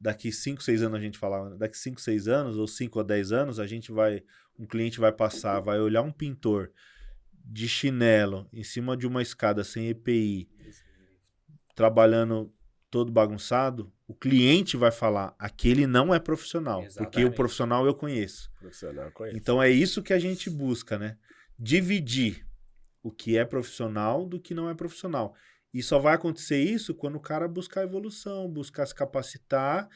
daqui 5, 6 anos a gente falava, né? Daqui 5, 6 anos, ou 5 ou 10 anos, um cliente vai passar, vai olhar um pintor de chinelo em cima de uma escada sem EPI, trabalhando todo bagunçado, o cliente vai falar, aquele não é profissional, Exatamente. porque o profissional eu conheço. Profissional, conheço. Então é isso que a gente busca, né? Dividir o que é profissional do que não é profissional. E só vai acontecer isso quando o cara buscar evolução, buscar se capacitar,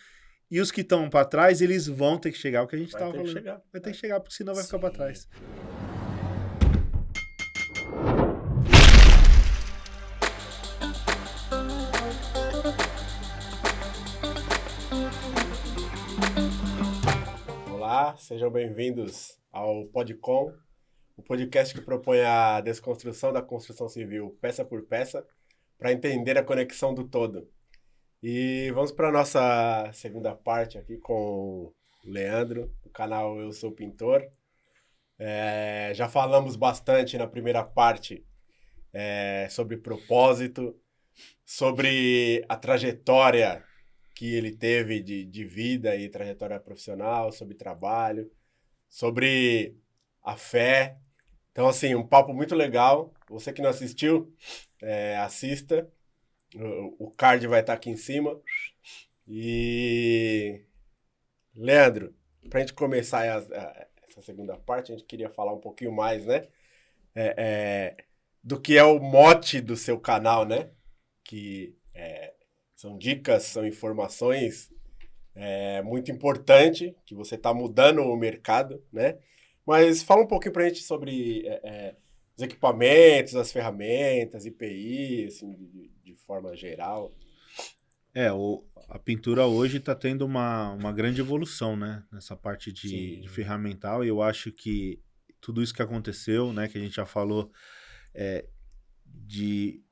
e os que estão para trás, eles vão ter que chegar, o que a gente estava falando. Vai ter que chegar, porque senão vai ficar para trás. Olá, sejam bem-vindos ao Podcom, o podcast que propõe a desconstrução da construção civil peça por peça para entender a conexão do todo. E vamos para a nossa segunda parte aqui com o Leandro, do canal Eu Sou Pintor. Já falamos bastante na primeira parte sobre propósito, sobre a trajetória que ele teve de vida e trajetória profissional, sobre trabalho, sobre a fé. Então, assim, um papo muito legal. Você que não assistiu, assista. O card vai estar aqui em cima. E, Leandro, para a gente começar essa segunda parte, a gente queria falar um pouquinho mais, né? Do que é o mote do seu canal, né? Que são dicas, são informações muito importante, que você está mudando o mercado, né? Mas fala um pouquinho para a gente sobre os equipamentos, as ferramentas, IPI, assim, de forma geral. A pintura hoje está tendo uma grande evolução, né? Nessa parte de ferramental, e eu acho que tudo isso que aconteceu, né? Que a gente já falou, de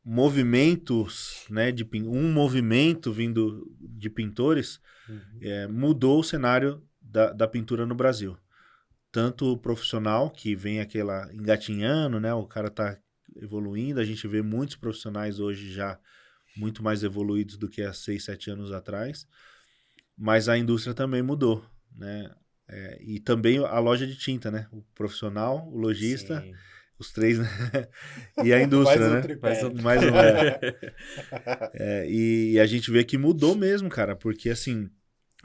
movimentos, né? Um movimento vindo de pintores, mudou o cenário da pintura no Brasil. Tanto o profissional, que vem aquela engatinhando, né? O cara tá evoluindo, a gente vê muitos profissionais hoje já muito mais evoluídos do que há 6, 7 anos atrás, mas a indústria também mudou, né? E também a loja de tinta, né? O profissional, o lojista, os três, né? E a indústria, né? Mais ou menos. E a gente vê que mudou mesmo, cara, porque assim,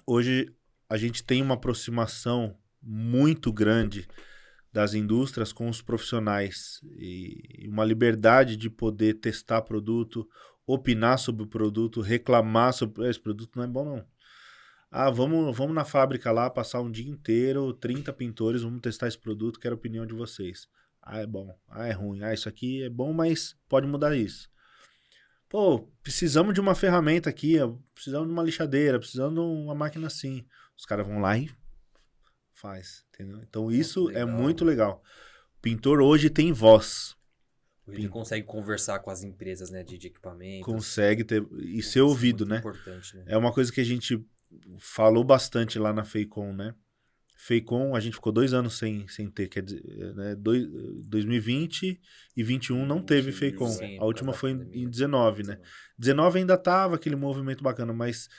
hoje a gente tem uma aproximação muito grande das indústrias com os profissionais e uma liberdade de poder testar produto, opinar sobre o produto, reclamar sobre esse produto não é bom não. Vamos na fábrica lá, passar um dia inteiro, 30 pintores, vamos testar esse produto, quero a opinião de vocês. É bom, é ruim, isso aqui é bom, mas pode mudar isso. Pô, precisamos de uma ferramenta aqui, precisamos de uma lixadeira, precisamos de uma máquina assim. Os caras vão lá e faz, entendeu? Então isso é muito legal. O pintor hoje tem voz. Ele consegue conversar com as empresas, né, de equipamento. Consegue ter e ser ouvido, né? Importante, né? É uma coisa que a gente falou bastante lá na FEICOM, né? FEICOM, a gente ficou 2 anos sem ter, quer dizer, né? 2020 e 2021 não teve FEICOM. Sim, A última foi pandemia, em 19, né? 19 ainda tava aquele movimento bacana, mas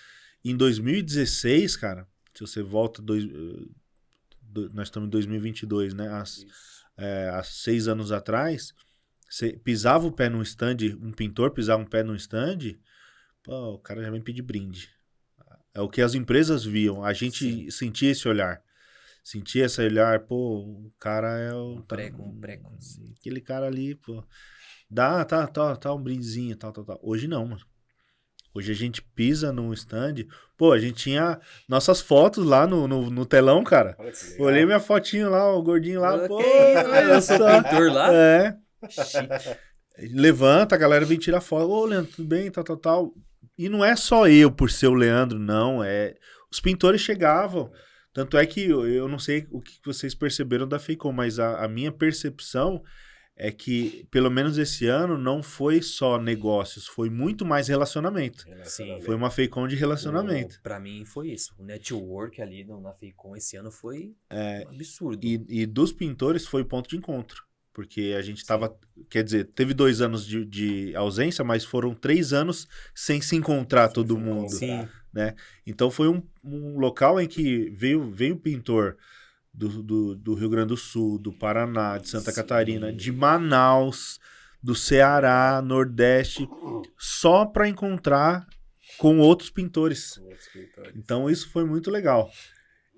em 2016, cara, se você volta nós estamos em 2022, né? Há 6 anos atrás, você pisava o pé num stand, um pintor pisava um pé num stand, pô, o cara já vem pedir brinde. É o que as empresas viam, a gente sentia esse olhar. Sentia esse olhar, pô, o cara é o... Aquele cara ali, pô, tá um brindezinho, tal. Hoje não, mano. Hoje a gente pisa no stand, pô, a gente tinha nossas fotos lá no telão, cara. Olhei minha fotinho lá, o gordinho lá, pô, eu sou pintor lá? Levanta, a galera vem tirar foto. Ô, Leandro, tudo bem, tal. E não é só eu por ser o Leandro, não, os pintores chegavam. Tanto é que eu não sei o que vocês perceberam da FEICOM, mas a minha percepção é que, pelo menos esse ano, não foi só negócios, foi muito mais relacionamento. Sim. Foi uma FEICOM de relacionamento. Pra mim foi isso. O network ali na FEICOM esse ano foi um absurdo. E dos pintores foi ponto de encontro. Porque a gente tava... Quer dizer, teve 2 anos de ausência, mas foram 3 anos sem se encontrar todo mundo. Sim. né? Então foi um local em que veio pintor do Rio Grande do Sul, do Paraná, de Santa Catarina, de Manaus, do Ceará, Nordeste, só para encontrar com outros pintores. Então isso foi muito legal.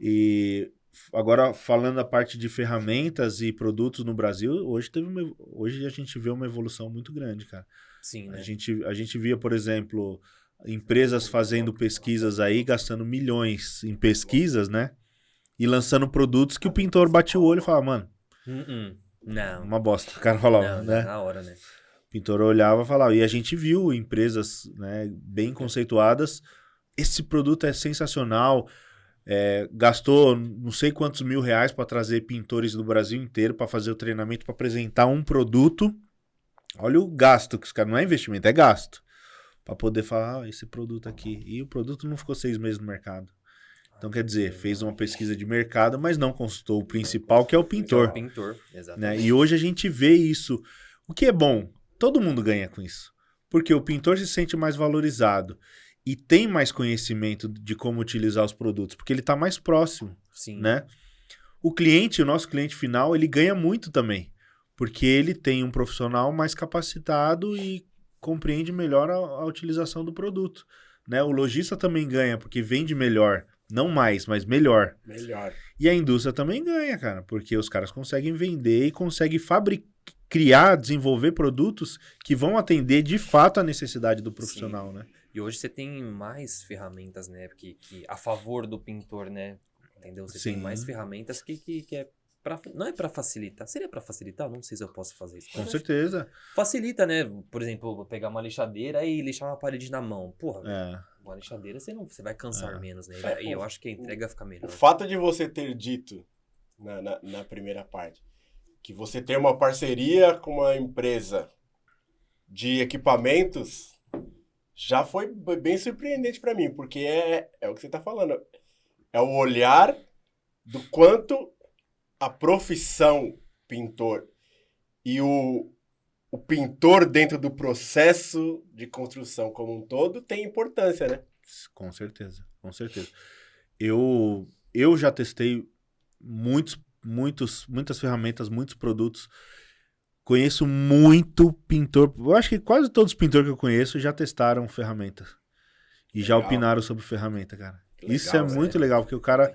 E agora, falando da parte de ferramentas e produtos no Brasil, hoje a gente vê uma evolução muito grande, cara. Sim, né? A gente via, por exemplo, empresas fazendo pesquisas aí, gastando milhões em pesquisas, né? E lançando produtos que o pintor batia o olho e falava, mano, não. uma bosta. O cara falava, Não, né? na hora, né? O pintor olhava e falava. E a gente viu empresas, né, bem conceituadas. Esse produto é sensacional. Gastou não sei quantos R$1.000 para trazer pintores do Brasil inteiro para fazer o treinamento, para apresentar um produto. Olha o gasto que os caras... Não é investimento, é gasto. Para poder falar, esse produto aqui. E o produto não ficou 6 meses no mercado. Então, quer dizer, fez uma pesquisa de mercado, mas não consultou o principal, que é o pintor. Que é o pintor, exatamente. Né? E hoje a gente vê isso. O que é bom? Todo mundo ganha com isso. Porque o pintor se sente mais valorizado e tem mais conhecimento de como utilizar os produtos, porque ele está mais próximo. Sim. Né? O nosso cliente final, ele ganha muito também, porque ele tem um profissional mais capacitado e compreende melhor a utilização do produto. Né? O lojista também ganha, porque vende melhor. Não mais, mas melhor. Melhor. E a indústria também ganha, cara, porque os caras conseguem vender e conseguem criar, desenvolver produtos que vão atender de fato a necessidade do profissional, né? E hoje você tem mais ferramentas, né, que a favor do pintor, né? Entendeu? Você tem mais ferramentas que é não é para facilitar. Seria para facilitar? Não sei se eu posso fazer isso. Com certeza. Facilita, né? Por exemplo, vou pegar uma lixadeira e lixar uma parede na mão. Porra, uma lixadeira você vai cansar menos, né? E eu acho que a entrega fica melhor. O fato de você ter dito na primeira parte que você tem uma parceria com uma empresa de equipamentos já foi bem surpreendente para mim, porque é o que você está falando. É o olhar do quanto a profissão pintor e o pintor dentro do processo de construção como um todo tem importância, né? Com certeza, com certeza. Eu já testei muitas ferramentas, muitos produtos. Conheço muito pintor. Eu acho que quase todos os pintores que eu conheço já testaram ferramenta. E já opinaram sobre ferramenta, cara. Legal, isso é muito legal, porque o cara...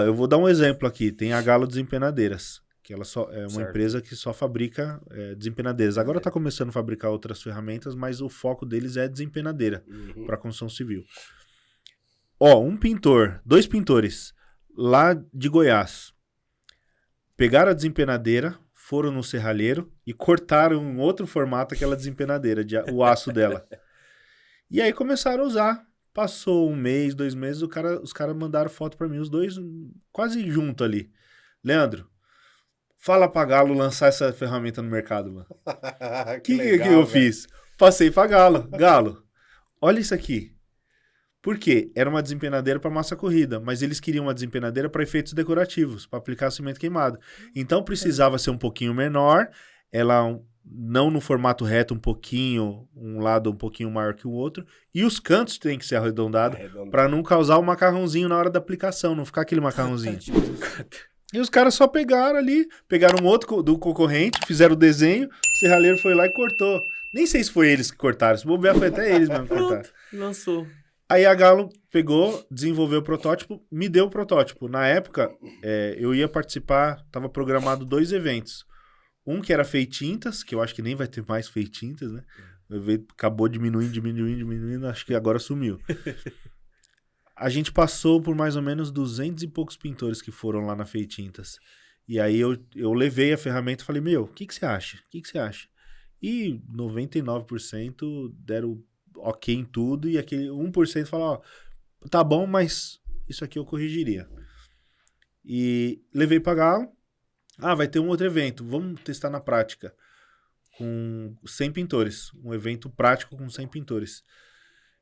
eu vou dar um exemplo aqui. Tem a Galo Desempenadeiras, que ela é uma empresa que só fabrica desempenadeiras. Agora está começando a fabricar outras ferramentas, mas o foco deles é desempenadeira para construção civil. Dois pintores lá de Goiás pegaram a desempenadeira, foram no serralheiro e cortaram um outro formato aquela desempenadeira, o aço dela. E aí começaram a usar. Passou 1 mês, 2 meses, os caras mandaram foto para mim, os dois quase junto ali. Leandro, fala pra Galo lançar essa ferramenta no mercado, mano. que eu fiz? Passei pra Galo. Galo, olha isso aqui. Por quê? Era uma desempenadeira para massa corrida, mas eles queriam uma desempenadeira para efeitos decorativos, para aplicar cimento queimado. Então precisava ser um pouquinho menor, ela não no formato reto, um lado um pouquinho maior que o outro, e os cantos têm que ser arredondados para não causar o macarrãozinho na hora da aplicação, não ficar aquele macarrãozinho. E os caras só pegaram um outro do concorrente, fizeram o desenho, o serralheiro foi lá e cortou. Nem sei se foi eles que cortaram, se bobear foi até eles mesmo que cortaram. Lançou. Aí a Galo pegou, desenvolveu o protótipo, me deu o protótipo. Na época, eu ia participar, estava programado 2 eventos. Um que era Feitintas, que eu acho que nem vai ter mais Feitintas, né? O evento acabou diminuindo, acho que agora sumiu. A gente passou por mais ou menos 200 e poucos pintores que foram lá na Feitintas. E aí eu levei a ferramenta e falei, o que você acha? O que você acha? E 99% deram ok em tudo, e aquele 1% falou, tá bom, mas isso aqui eu corrigiria. E levei pra Galo. Vai ter um outro evento, vamos testar na prática. Com 100 pintores. Um evento prático com 100 pintores.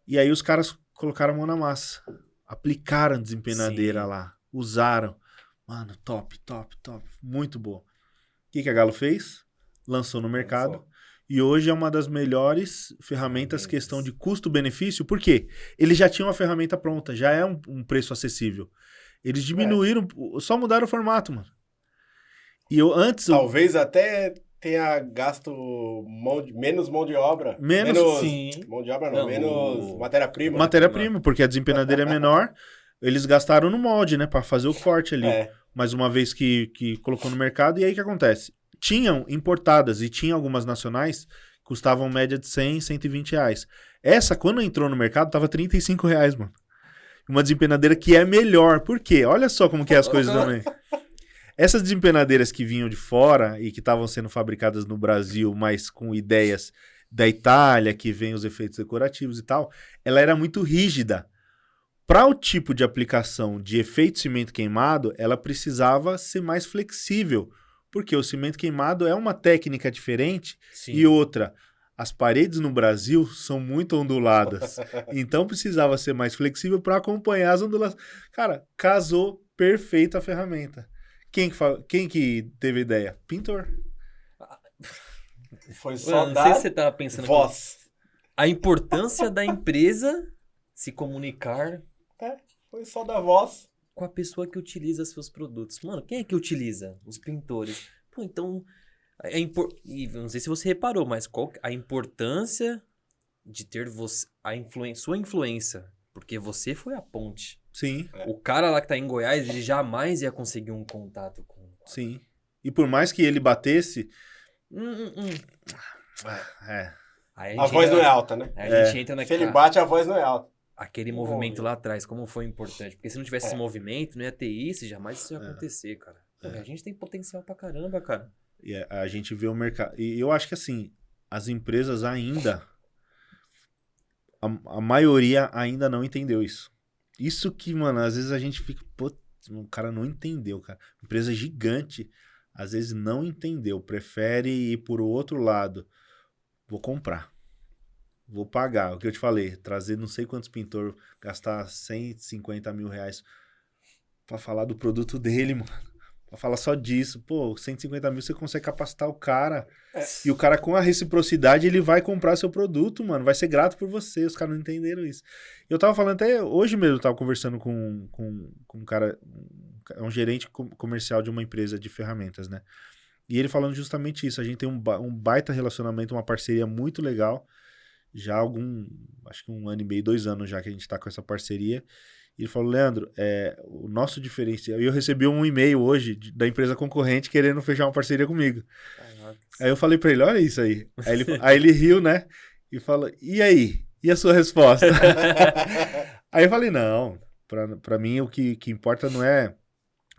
E aí os caras colocaram a mão na massa. Aplicaram desempenadeira lá. Usaram. Mano, top. Muito boa. O que a Galo fez? Lançou no mercado. E hoje é uma das melhores ferramentas, questão de custo-benefício. Por quê? Eles já tinham a ferramenta pronta, já é um preço acessível. Eles diminuíram, só mudaram o formato, mano. E eu antes... Talvez até tenha gasto menos mão de obra. Sim. Mão de obra não, menos matéria-prima. Matéria-prima, porque a desempenadeira é menor. Eles gastaram no molde, né? Pra fazer o corte ali. Mas uma vez que colocou no mercado, e aí o que acontece? Tinham importadas e tinha algumas nacionais, custavam média de 100, 120 reais. Essa, quando entrou no mercado, tava 35 reais, mano. Uma desempenadeira que é melhor. Por quê? Olha só como que é as coisas também. Essas desempenadeiras que vinham de fora e que estavam sendo fabricadas no Brasil, mas com ideias da Itália, que vem os efeitos decorativos e tal, ela era muito rígida. Para o tipo de aplicação de efeito cimento queimado, ela precisava ser mais flexível, porque o cimento queimado é uma técnica diferente. Sim. E outra, as paredes no Brasil são muito onduladas, então precisava ser mais flexível para acompanhar as ondulações. Cara, casou perfeito a ferramenta. Quem que teve ideia? Pintor. Foi só não sei se você tava pensando voz. A importância da empresa se comunicar. Foi só da voz. Com a pessoa que utiliza seus produtos. Mano, quem é que utiliza? Os pintores. Pô, então... E não sei se você reparou, mas qual a importância de ter sua influência? Porque você foi a ponte. Sim. O cara lá que tá em Goiás, ele jamais ia conseguir um contato com... Sim. E por mais que ele batesse... A voz não é alta, né? Aí a gente entra naquela... Se ele bate, a voz não é alta. Aquele movimento lá atrás, como foi importante. Porque se não tivesse esse movimento, não ia ter isso, jamais isso ia acontecer, cara. Pô, a gente tem potencial pra caramba, cara. E a gente vê o mercado... E eu acho que, assim, as empresas ainda... A maioria ainda não entendeu isso. Isso que, mano, às vezes a gente fica... Pô, o cara não entendeu, cara. Empresa gigante, às vezes não entendeu. Prefere ir por outro lado. Vou comprar. Vou pagar. O que eu te falei. Trazer não sei quantos pintores. Gastar 150 mil reais pra falar do produto dele, mano. Pra falar só disso. Pô, 150 mil você consegue capacitar o cara. E o cara, com a reciprocidade, ele vai comprar seu produto, mano. Vai ser grato por você. Os caras não entenderam isso. Eu tava falando até hoje mesmo, eu tava conversando com um cara, um gerente comercial de uma empresa de ferramentas, né? E ele falando justamente isso. A gente tem um baita relacionamento, uma parceria muito legal. Já acho que 1 ano e meio, 2 anos já que a gente tá com essa parceria. E ele falou, Leandro, o nosso diferencial... E eu recebi um e-mail hoje da empresa concorrente querendo fechar uma parceria comigo. Aí eu falei pra ele, olha isso aí. Aí ele riu, né? E falou, e aí? E a sua resposta? Aí eu falei, não, pra mim o que importa não é...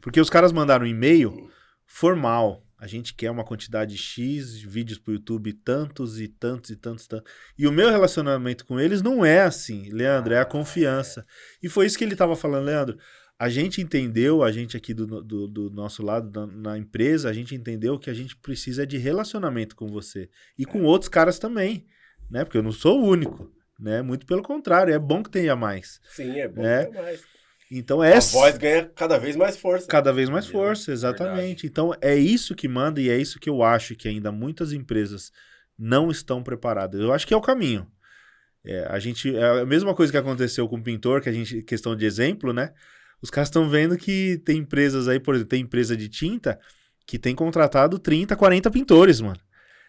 Porque os caras mandaram um e-mail formal. A gente quer uma quantidade X de vídeos pro YouTube, tantos e tantos e tantos. E o meu relacionamento com eles não é assim, Leandro, é a confiança. E foi isso que ele tava falando, Leandro. A gente entendeu, a gente aqui do nosso lado, na empresa, a gente entendeu que a gente precisa de relacionamento com você. E com outros caras também, né? Porque eu não sou o único, né? Muito pelo contrário, é bom que tenha mais. Sim, é bom que tenha mais. Então a voz ganha cada vez mais força. Cada vez mais força, exatamente. Verdade. Então é isso que manda e é isso que eu acho que ainda muitas empresas não estão preparadas. Eu acho que é o caminho. É a mesma coisa que aconteceu com o pintor, questão de exemplo, né? Os caras estão vendo que tem empresas aí, por exemplo, tem empresa de tinta que tem contratado 30, 40 pintores, mano.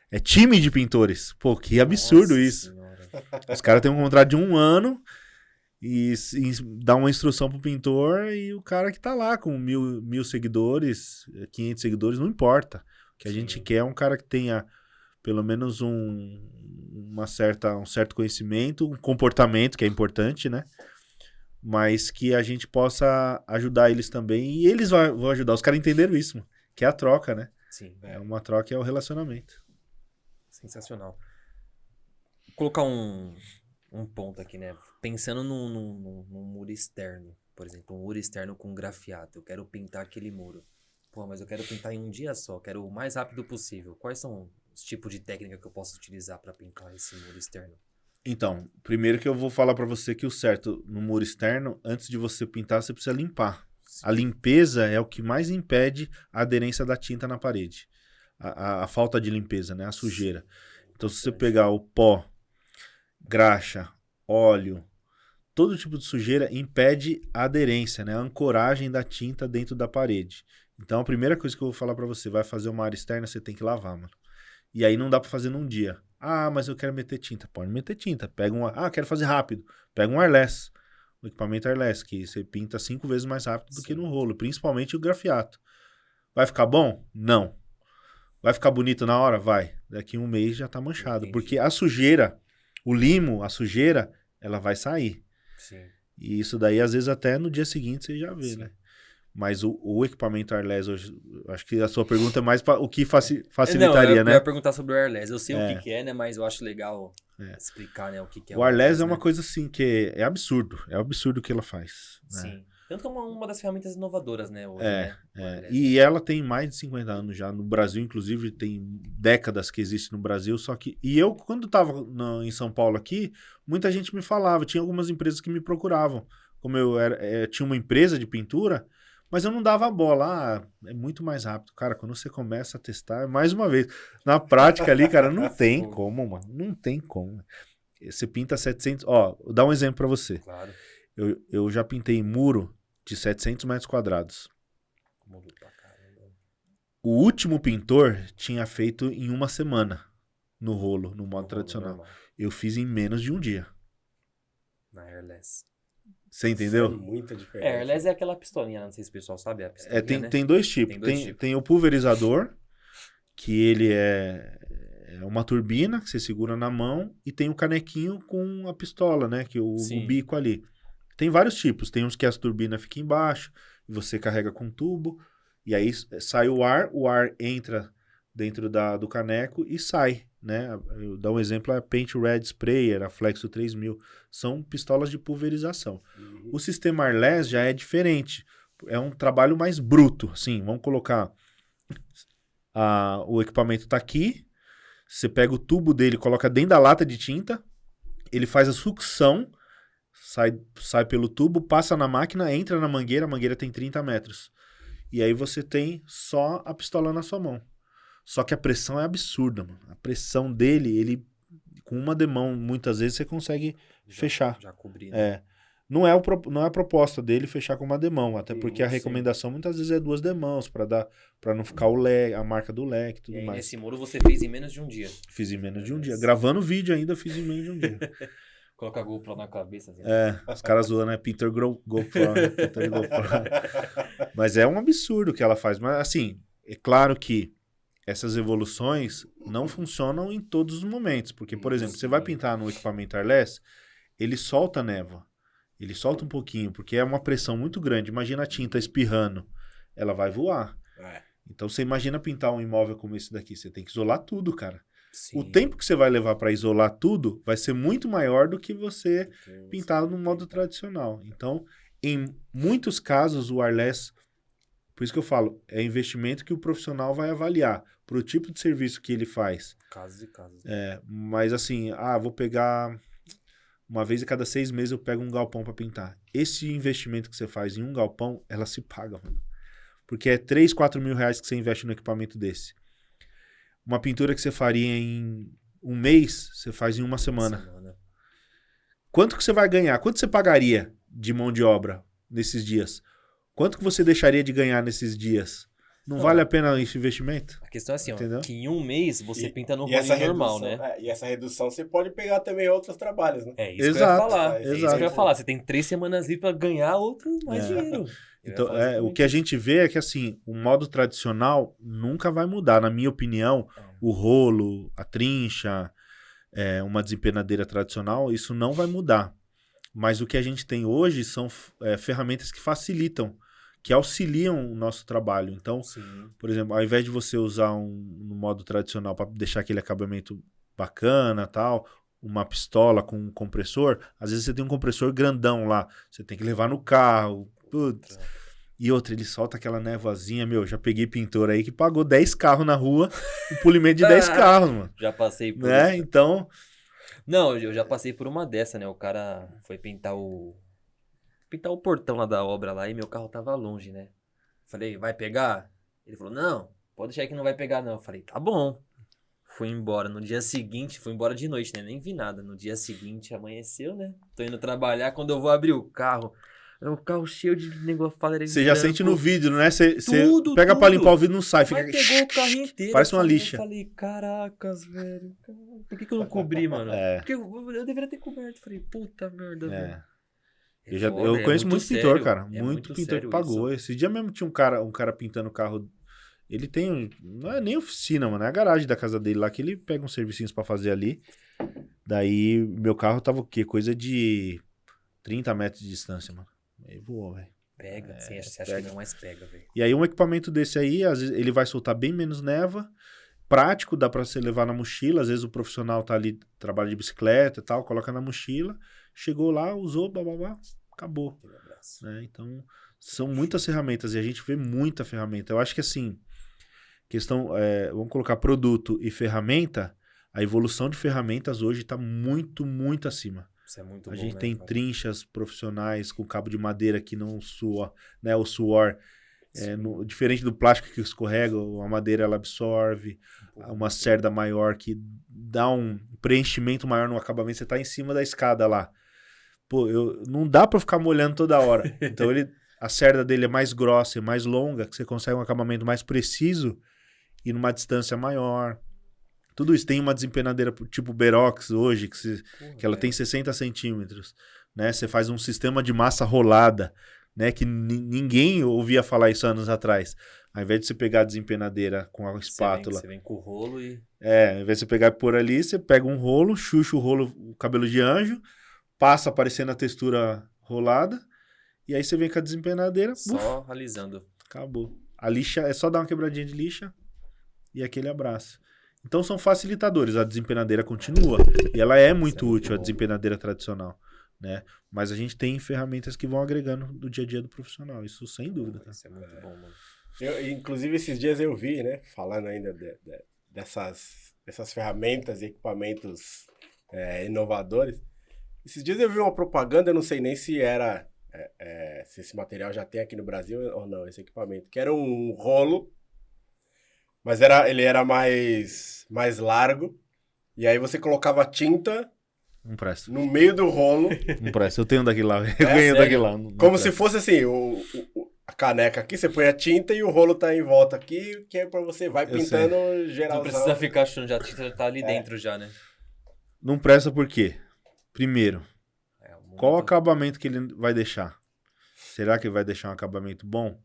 É time de pintores. Pô, que absurdo. Nossa isso. Senhora. Os caras têm um contrato de 1 ano... E dá uma instrução pro pintor e o cara que tá lá com 1.000 seguidores, 500 seguidores, não importa. O que a gente quer é um cara que tenha pelo menos um certo conhecimento, um comportamento que é importante, né? Mas que a gente possa ajudar eles também e eles vão ajudar. Os caras entenderam isso, mano, que é a troca, né? Sim. É uma troca, é o relacionamento. Sensacional. Vou colocar um ponto aqui, né? Pensando num muro externo, por exemplo, um muro externo com grafiato. Eu quero pintar aquele muro. Pô, mas eu quero pintar em um dia só, quero o mais rápido possível. Quais são os tipos de técnica que eu posso utilizar para pintar esse muro externo? Então, primeiro que eu vou falar para você que o certo no muro externo, antes de você pintar, você precisa limpar. Sim. A limpeza é o que mais impede a aderência da tinta na parede. A falta de limpeza, né? A sujeira. Então, se você pegar o pó, graxa, óleo, todo tipo de sujeira impede a aderência, né? A ancoragem da tinta dentro da parede. Então, a primeira coisa que eu vou falar pra você, vai fazer uma área externa, você tem que lavar, mano. E aí não dá pra fazer num dia. Ah, mas eu quero meter tinta. Pode meter tinta. Pega quero fazer rápido. Pega um airless. O equipamento airless, que você pinta 5 vezes mais rápido do que no rolo. Principalmente o grafiato. Vai ficar bom? Não. Vai ficar bonito na hora? Vai. Daqui um mês já tá manchado. Entendi. Porque a sujeira, o limo, a sujeira, ela vai sair. Sim. E isso daí, às vezes, até no dia seguinte você já vê, Sim. né? Mas o equipamento airless hoje, acho que a sua pergunta é mais para o que facilitaria, Não, eu né? ia perguntar sobre o airless. Eu sei o que é, né? Mas eu acho legal explicar, né, o que é O airless é né? uma coisa assim que é absurdo. É absurdo o que ela faz. Né? Sim. Tanto que é uma das ferramentas inovadoras, né? Hoje, É, né? O airless, E ela tem mais de 50 anos já. No Brasil, inclusive, tem décadas que existe no Brasil. Só que. E eu, quando estava em São Paulo aqui, muita gente me falava. Tinha algumas empresas que me procuravam. Como eu tinha uma empresa de pintura, mas eu não dava a bola. É muito mais rápido. Cara, quando você começa a testar, mais uma vez, na prática ali, cara, não tem como, mano. Não tem como. Você pinta 700. Ó, vou dar um exemplo pra você. Claro. Eu já pintei muro de 700 metros quadrados. Mudou pra caramba. O último pintor tinha feito em uma semana no rolo, no modo tradicional. Normal. Eu fiz em menos de um dia. Na airless. Você entendeu? Isso é muita diferença. Airless é aquela pistolinha, não sei se o pessoal sabe. A pistolinha, né? Tem dois tipos. Tem dois tipos. Tem o pulverizador, que ele é uma turbina que você segura na mão, e tem o canequinho com a pistola, né? Que o bico ali. Tem vários tipos. Tem uns que as turbinas ficam embaixo, e você carrega com tubo, e aí sai o ar entra dentro do caneco e sai, né? Eu dou um exemplo, a Paint Red Sprayer, a Flexo 3000, são pistolas de pulverização. Uhum. O sistema airless já é diferente, é um trabalho mais bruto, assim, vamos colocar, o equipamento está aqui, você pega o tubo dele, coloca dentro da lata de tinta, ele faz a sucção, sai pelo tubo, passa na máquina, entra na mangueira, a mangueira tem 30 metros. E aí você tem só a pistola na sua mão. Só que a pressão é absurda, mano. A pressão dele, ele com uma demão, muitas vezes você consegue fechar. Já cobrir, né? Não é a proposta dele fechar com uma demão, até porque a Sim. recomendação muitas vezes é 2 demãos, para não ficar a marca do leque e tudo E aí, mais. nesse muro você fez em menos de um dia. Fiz em menos de um dia. Gravando vídeo ainda, fiz em menos de um dia. Coloca a GoPro na cabeça. Assim, Os caras zoando, né? Pintor GoPro, né? Pintor GoPro. Mas é um absurdo o que ela faz. Mas, assim, é claro que essas evoluções não funcionam em todos os momentos. Porque, por exemplo, você vai pintar no equipamento airless, ele solta a névoa. Ele solta um pouquinho, porque é uma pressão muito grande. Imagina a tinta espirrando. Ela vai voar. Então, você imagina pintar um imóvel como esse daqui. Você tem que isolar tudo, cara. Sim. O tempo que você vai levar para isolar tudo vai ser muito maior do que você pintar no modo tradicional. Então, em muitos casos, o airless, por isso que eu falo, é investimento que o profissional vai avaliar para o tipo de serviço que ele faz. Casos e casos. Mas assim, vou pegar uma vez a cada 6 meses eu pego um galpão para pintar. Esse investimento que você faz em um galpão, ela se paga, mano. Porque é 3, 4 mil reais que você investe no equipamento desse. Uma pintura que você faria em um mês, você faz em uma semana. Quanto que você vai ganhar? Quanto você pagaria de mão de obra nesses dias? Quanto que você deixaria de ganhar nesses dias? Não vale a pena esse investimento? A questão é assim, entendeu? Ó, que em um mês você pinta no essa rolinho normal, redução, né? E essa redução você pode pegar também outros trabalhos, né? É isso Exato, que eu ia falar. exato. É isso que eu ia falar. Você tem 3 semanas aí pra ganhar outro mais dinheiro. Então, o que a gente vê é que assim, o modo tradicional nunca vai mudar. Na minha opinião, o rolo, a trincha, uma desempenadeira tradicional, isso não vai mudar. Mas o que a gente tem hoje são ferramentas que facilitam, que auxiliam o nosso trabalho. Então, por exemplo, ao invés de você usar no modo tradicional para deixar aquele acabamento bacana, tal, uma pistola com um compressor, às vezes você tem um compressor grandão lá, você tem que levar no carro, putz. E outra, ele solta aquela névoazinha, já peguei pintor aí que pagou 10 carros na rua, o polimento de 10 carros, mano. Já passei por isso. Então... Não, eu já passei por uma dessa, né? O cara foi pintar o portão lá da obra lá e meu carro tava longe, né? Falei, vai pegar? Ele falou, não, pode deixar aí que não vai pegar não. Eu falei, tá bom. Fui embora. No dia seguinte, fui embora de noite, né? Nem vi nada. No dia seguinte, amanheceu, né? Tô indo trabalhar. Quando eu vou abrir o carro, era um carro cheio de negócio. Você já sente no vidro, né? Você Tudo, pega pra tudo. limpar o vidro, não sai. Fica... Mas pegou o carro inteiro. Parece uma lixa. Eu falei, caracas, velho. Por que eu não cobri, mano? É. Porque eu deveria ter coberto. Falei, puta merda, velho. Eu conheço muito pintor, cara. Muito pintor que pagou. Isso. Esse dia mesmo tinha um cara pintando o carro. Ele tem, não é nem oficina, mano, é a garagem da casa dele lá, que ele pega uns servicinhos pra fazer ali. Daí, meu carro tava o quê? Coisa de 30 metros de distância, mano. Aí voou, velho. Pega, você acha que não, mas pega, velho. E aí, um equipamento desse aí, às vezes, ele vai soltar bem menos neva. Prático, dá pra você levar na mochila. Às vezes o profissional tá ali, trabalha de bicicleta e tal, coloca na mochila. Chegou lá, usou, bababá, acabou. Né? Então, são muitas ferramentas e a gente vê muita ferramenta. Eu acho que assim, vamos colocar produto e ferramenta, a evolução de ferramentas hoje está muito, muito acima. Isso é muito a bom, gente né, tem cara? Trinchas profissionais com cabo de madeira que não sua, né? O suor, diferente do plástico que escorrega, a madeira ela absorve, uma cerda maior que dá um preenchimento maior no acabamento. Você está em cima da escada lá. Pô, não dá para ficar molhando toda hora. Então a cerda dele é mais grossa e mais longa, que você consegue um acabamento mais preciso e numa distância maior. Tudo isso. Tem uma desempenadeira tipo Berox hoje, que ela tem 60 centímetros. Né? Você faz um sistema de massa rolada, né? Que ninguém ouvia falar isso anos atrás. Ao invés de você pegar a desempenadeira com a espátula... Você vem com o rolo e... ao invés de você pegar e pôr ali, você pega um rolo, chucha o rolo, o cabelo de anjo, passa aparecendo a textura rolada, e aí você vem com a desempenadeira... Só alisando. Acabou. A lixa, é só dar uma quebradinha de lixa e aquele abraço. Então são facilitadores. A desempenadeira continua. E ela é muito útil, a desempenadeira tradicional. Né? Mas a gente tem ferramentas que vão agregando no dia a dia do profissional. Isso sem dúvida. Tá? Isso é muito bom, mano. Inclusive, esses dias eu vi, né? Falando ainda dessas ferramentas e equipamentos inovadores. Esses dias eu vi uma propaganda, eu não sei nem se era... se esse material já tem aqui no Brasil ou não, esse equipamento. Que era um rolo, mas ele era mais largo. E aí você colocava tinta no meio do rolo. Não presta, eu tenho daquele lá. Eu ganhei daquele lá. Como se fosse assim, a caneca aqui, você põe a tinta e o rolo tá em volta aqui, que é pra você vai pintando geralzão. Não precisa ficar achando, já a tinta tá ali dentro já, né? Não presta por quê? Primeiro, qual o acabamento que ele vai deixar? Será que ele vai deixar um acabamento bom?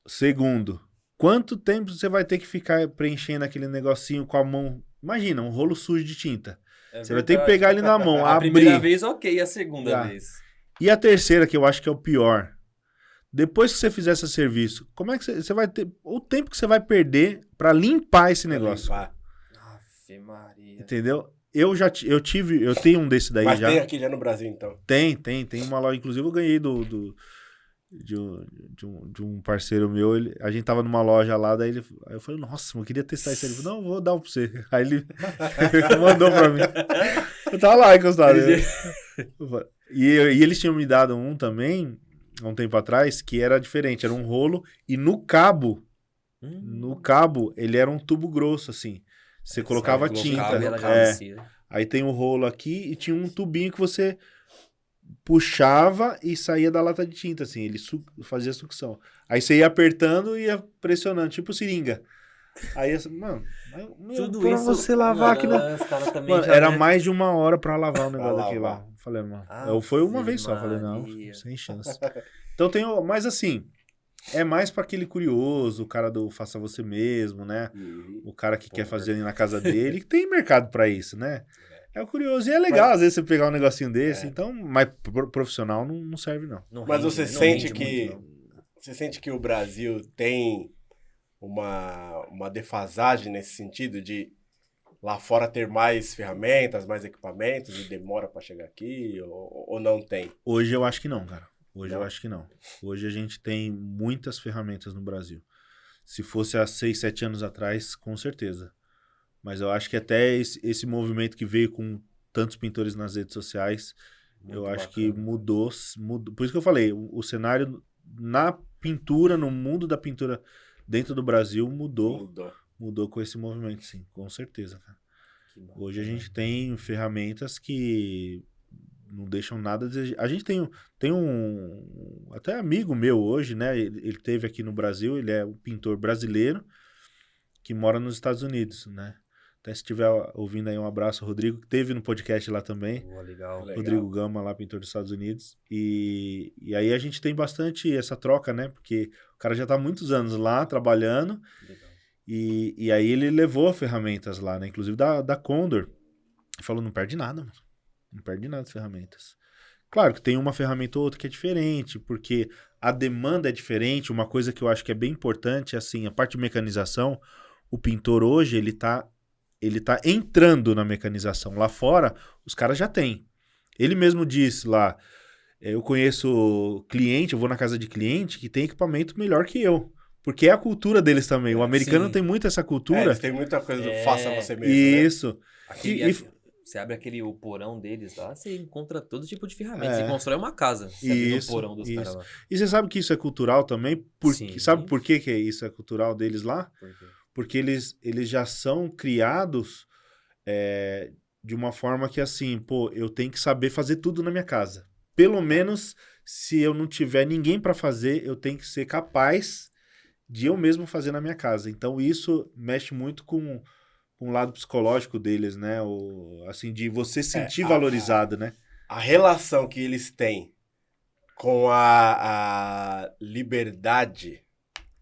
Segundo, quanto tempo você vai ter que ficar preenchendo aquele negocinho com a mão? Imagina, um rolo sujo de tinta. Você vai ter que pegar ele na mão, abrir. A primeira vez, ok. A segunda vez? E a terceira, que eu acho que é o pior. Depois que você fizer esse serviço, como é que você vai ter... O tempo que você vai perder pra limpar esse negócio? Ave Maria. Entendeu? Eu tenho um desse daí. Mas já. Tem aqui já no Brasil, então? Tem uma loja. Inclusive, eu ganhei de um parceiro meu. A gente tava numa loja lá, aí eu falei, nossa, eu queria testar isso aí. Ele falou, não, vou dar um pra você. Aí ele mandou pra mim. Eu tava lá encostado. E eles tinham me dado um também, há um tempo atrás, que era diferente. Era um rolo e no cabo, ele era um tubo grosso, assim. Você colocava tinta. Aí tem o rolo aqui e tinha um tubinho que você puxava e saía da lata de tinta, assim. Ele fazia sucção. Aí você ia apertando e ia pressionando, tipo seringa. Aí, mano, tudo pra isso, você lavar aqui na... Mano, era mais de 1 hora pra lavar o negócio daquele lá. Falei, mano, foi uma vez só. Falei, não, sem chance. Então mas assim... É mais para aquele curioso, o cara do faça você mesmo, né? O cara que quer fazer ali na casa dele, que tem mercado para isso, né? É o curioso. E é legal, às vezes, você pegar um negocinho desse. Então, mas profissional não serve, não. Mas você sente que o Brasil tem uma defasagem nesse sentido de lá fora ter mais ferramentas, mais equipamentos e demora para chegar aqui? Ou não tem? Hoje eu acho que não, cara. Eu acho que não. Hoje a gente tem muitas ferramentas no Brasil. Se fosse há 6, 7 anos atrás, com certeza. Mas eu acho que até esse movimento que veio com tantos pintores nas redes sociais, eu acho que mudou. Por isso que eu falei, o cenário na pintura, no mundo da pintura dentro do Brasil, mudou Mudou com esse movimento, sim, com certeza, cara. Que bacana. Hoje a gente tem ferramentas que não deixam nada a desejar. A gente tem um até amigo meu hoje, né? Ele teve aqui no Brasil, ele é um pintor brasileiro que mora nos Estados Unidos, né? Até se estiver ouvindo aí, um abraço, Rodrigo, que teve no podcast lá também. Boa, legal. Legal. Rodrigo Gama, lá, pintor dos Estados Unidos. E aí a gente tem bastante essa troca, né? Porque o cara já tá há muitos anos lá, trabalhando, Legal. e aí ele levou ferramentas lá, né? Inclusive da Condor. Ele falou, não perde nada, mano. Não perde nada de ferramentas. Claro que tem uma ferramenta ou outra que é diferente, porque a demanda é diferente. Uma coisa que eu acho que é bem importante, assim, a parte de mecanização, o pintor hoje, ele tá entrando na mecanização. Lá fora, os caras já têm. Ele mesmo disse lá, eu conheço cliente, eu vou na casa de cliente que tem equipamento melhor que eu. Porque é a cultura deles também. O americano Sim. tem muito essa cultura. Eles têm muita coisa do É, faça você mesmo, né? Isso. Você abre o porão deles lá, você encontra todo tipo de ferramenta. É. Você constrói uma casa. Você abre no Isso, porão dos caras isso. lá. E você sabe que isso é cultural também? Sim. Sabe por que isso é cultural deles lá? Por quê? Porque eles já são criados de uma forma que assim, pô, eu tenho que saber fazer tudo na minha casa. Pelo menos, se eu não tiver ninguém para fazer, eu tenho que ser capaz de eu mesmo fazer na minha casa. Então isso mexe muito com o lado psicológico deles, né? Assim, de você sentir valorizado, né? A relação que eles têm com a liberdade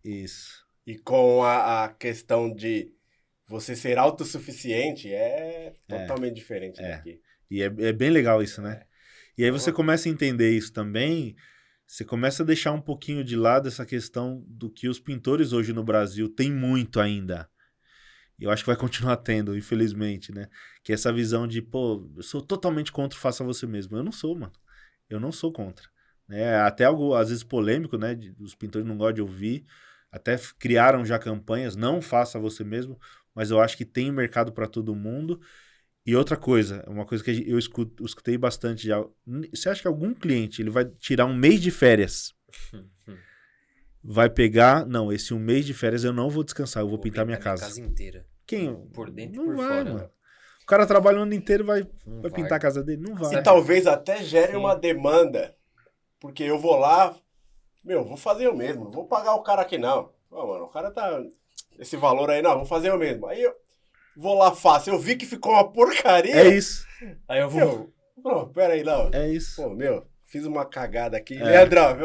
Isso. e com a questão de você ser autossuficiente é totalmente diferente daqui. E é bem legal isso, né? E aí você começa a entender isso também, você começa a deixar um pouquinho de lado essa questão do que os pintores hoje no Brasil têm muito ainda. Eu acho que vai continuar tendo, infelizmente, né? Que é essa visão de, pô, eu sou totalmente contra o faça você mesmo. Eu não sou, mano. Eu não sou contra. Até algo, às vezes, polêmico, né? Os pintores não gostam de ouvir. Até criaram já campanhas, não faça você mesmo. Mas eu acho que tem mercado para todo mundo. E outra coisa, uma coisa que eu escutei bastante já. Você acha que algum cliente ele vai tirar um mês de férias? Vai pegar, não, esse um mês de férias eu não vou descansar, eu vou pintar minha casa. casa inteira. Quem? Por dentro e Não por vai, fora. mano. O cara trabalha o ano inteiro vai Vai. pintar a casa dele? Não vai. E talvez até gere Sim. uma demanda, porque eu vou lá, vou fazer eu mesmo, não vou pagar o cara aqui não. Ó, mano, o cara tá, esse valor aí, não, vou fazer eu mesmo. Aí eu vou lá, faço, eu vi que ficou uma porcaria. É isso. Aí eu vou. Pô, pera aí, não. É isso. Pô, fiz uma cagada aqui. Leandrão,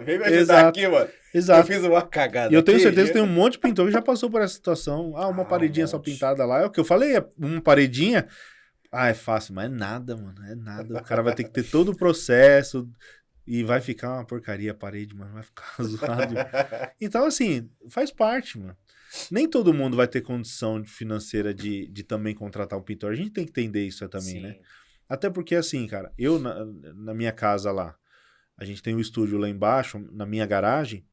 vem me ajudar Exato. aqui, mano. Exato. Eu fiz uma cagada E eu tenho aqui. certeza que tem um monte de pintor que já passou por essa situação. Uma paredinha só pintada lá. É o que eu falei, uma paredinha. É fácil, mas é nada, mano. É nada. O cara vai ter que ter todo o processo e vai ficar uma porcaria a parede, mano. Vai ficar zoado. Então, assim, faz parte, mano. Nem todo mundo vai ter condição financeira de também contratar um pintor. A gente tem que entender isso também, Sim. né? Até porque, assim, cara, eu na minha casa lá, a gente tem um estúdio lá embaixo, na minha garagem,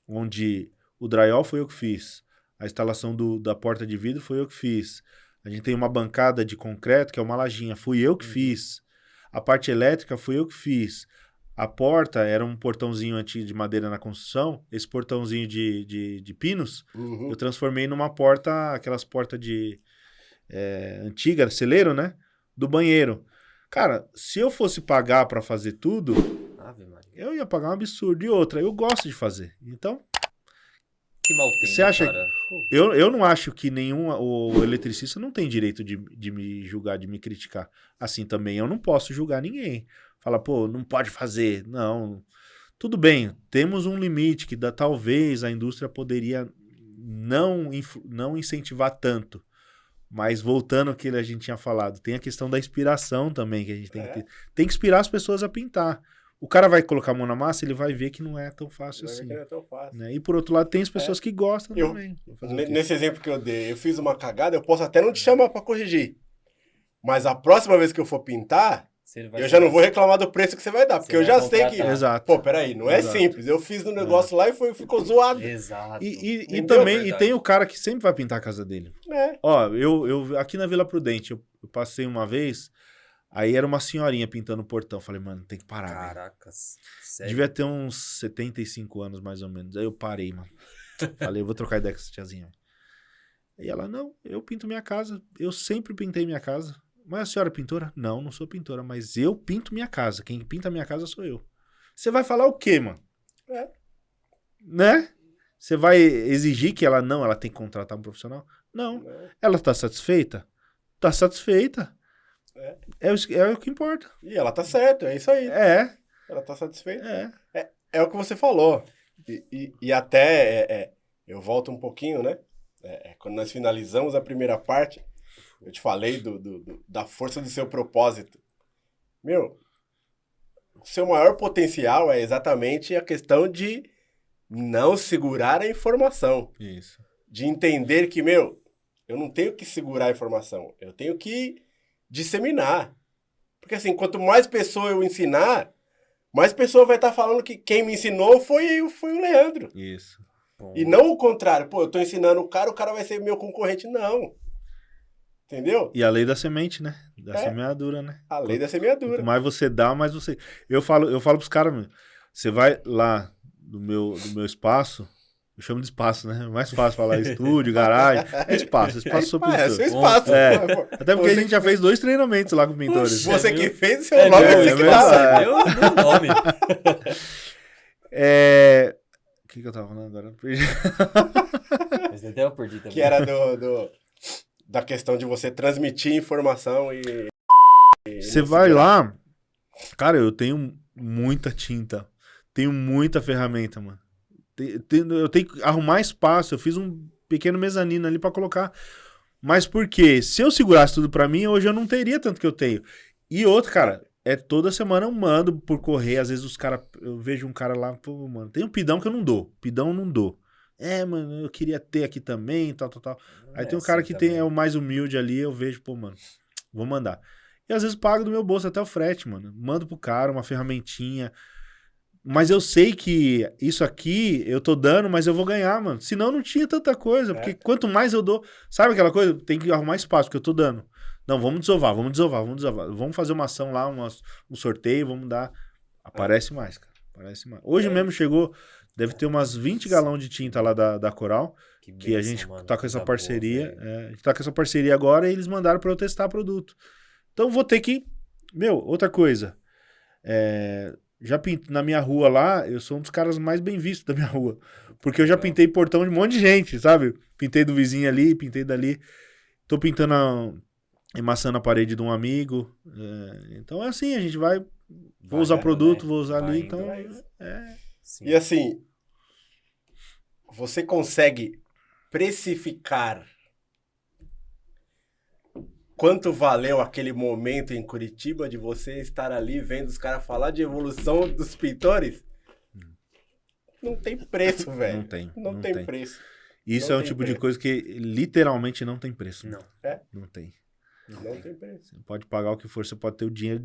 onde o drywall foi eu que fiz, a instalação da porta de vidro foi eu que fiz, a gente tem uma bancada de concreto, que é uma lajinha, fui eu que fiz, a parte elétrica fui eu que fiz, a porta era um portãozinho antigo de madeira na construção, esse portãozinho de pinos, eu transformei numa porta, aquelas portas de antiga, celeiro, né, do banheiro. Cara, se eu fosse pagar pra fazer tudo, Ave Maria. eu ia pagar um absurdo. E outra, eu gosto de fazer. Então, Que mal tem, você acha... cara. Eu não acho que o eletricista não tem direito de me julgar, de me criticar. Assim também, eu não posso julgar ninguém. Fala, pô, não pode fazer. Não. Tudo bem, temos um limite que talvez a indústria poderia não incentivar tanto. Mas voltando ao que a gente tinha falado, tem a questão da inspiração também, que a gente tem que ter. Tem que inspirar as pessoas a pintar. O cara vai colocar a mão na massa, ele vai ver que não é tão fácil assim. Não é tão fácil. Né? E por outro lado, tem as pessoas que gostam também. Nesse exemplo que eu dei, eu fiz uma cagada, eu posso até não te chamar pra corrigir. Mas a próxima vez que eu for pintar, eu já não vou reclamar do preço que você vai dar, porque eu já sei que... Exato. Pô, peraí, não é simples. Eu fiz no negócio lá e ficou zoado. Exato. E Entendeu? também Verdade. tem o cara que sempre vai pintar a casa dele. É. Ó, eu aqui na Vila Prudente, eu passei uma vez, aí era uma senhorinha pintando o portão. Falei, mano, tem que parar, velho. Caracas. Sério? Devia ter uns 75 anos, mais ou menos. Aí eu parei, mano. Falei, eu vou trocar ideia com essa tiazinha. E ela, não, eu pinto minha casa. Eu sempre pintei minha casa. Mas a senhora é pintora? Não, não sou pintora, mas eu pinto minha casa. Quem pinta minha casa sou eu. Você vai falar o quê, mano? Né? Você vai exigir que ela tem que contratar um profissional? Não. Ela tá satisfeita? Tá satisfeita. É o que importa. E ela tá certa, é isso aí. Ela tá satisfeita. É o que você falou. E até eu volto um pouquinho, né? Quando nós finalizamos a primeira parte, eu te falei da força do seu propósito. Meu, o seu maior potencial é exatamente a questão de não segurar a informação. Isso. De entender que, meu, eu não tenho que segurar a informação. Eu tenho que disseminar. Porque assim, quanto mais pessoa eu ensinar, mais pessoa vai estar falando que quem me ensinou foi o Leandro. Isso. E não o contrário. Pô, eu tô ensinando o cara vai ser meu concorrente. Não. Entendeu? E a lei da semente, né? Da semeadura, né? A lei da semeadura. Quanto mais você dá, mais você... Eu falo pros caras, você vai lá no meu espaço, eu chamo de espaço, né? É mais fácil falar estúdio, garagem. É espaço sou pintor. É seu espaço. Até porque a gente já fez 2 treinamentos lá com pintores. Você que fez, seu nome é você que dá. É o nome. O que eu tava falando agora? Mas até eu perdi também. Que era da questão de você transmitir informação e Você vai lá, cara, eu tenho muita tinta, tenho muita ferramenta, mano. Eu tenho que arrumar espaço, eu fiz um pequeno mezanino ali pra colocar. Mas por quê? Se eu segurasse tudo pra mim, hoje eu não teria tanto que eu tenho. E outro, cara, toda semana eu mando por correio, às vezes eu vejo um cara lá, pô, mano, tem um pidão que eu não dou, pidão eu não dou. Mano, eu queria ter aqui também, tal. Aí tem um cara que é o mais humilde ali, eu vejo, pô, mano, vou mandar. E às vezes pago do meu bolso até o frete, mano. Mando pro cara uma ferramentinha. Mas eu sei que isso aqui eu tô dando, mas eu vou ganhar, mano. Senão não tinha tanta coisa. Porque quanto mais eu dou... Sabe aquela coisa? Tem que arrumar espaço, porque eu tô dando. Não, vamos desovar. Vamos fazer uma ação lá, um sorteio, vamos dar... Aparece mais, cara. Aparece mais. Hoje mesmo chegou... Deve ter umas 20 galões de tinta lá da Coral. Que a gente tá com essa parceria. A gente tá com essa parceria agora e eles mandaram pra eu testar produto. Então vou ter que... outra coisa. Já pintei na minha rua lá, eu sou um dos caras mais bem vistos da minha rua. Porque eu já pintei portão de um monte de gente, sabe? Pintei do vizinho ali, pintei dali. Tô pintando, emassando a parede de um amigo. Então é assim, a gente vai... Vou usar produto, vou usar ali, então... Sim. E assim, você consegue precificar quanto valeu aquele momento em Curitiba de você estar ali vendo os caras falar de evolução dos pintores? Não tem preço, velho. Não tem preço. Isso é um tipo de coisa que literalmente não tem preço. Não. Não tem. Não tem preço. Você pode pagar o que for, você pode ter o dinheiro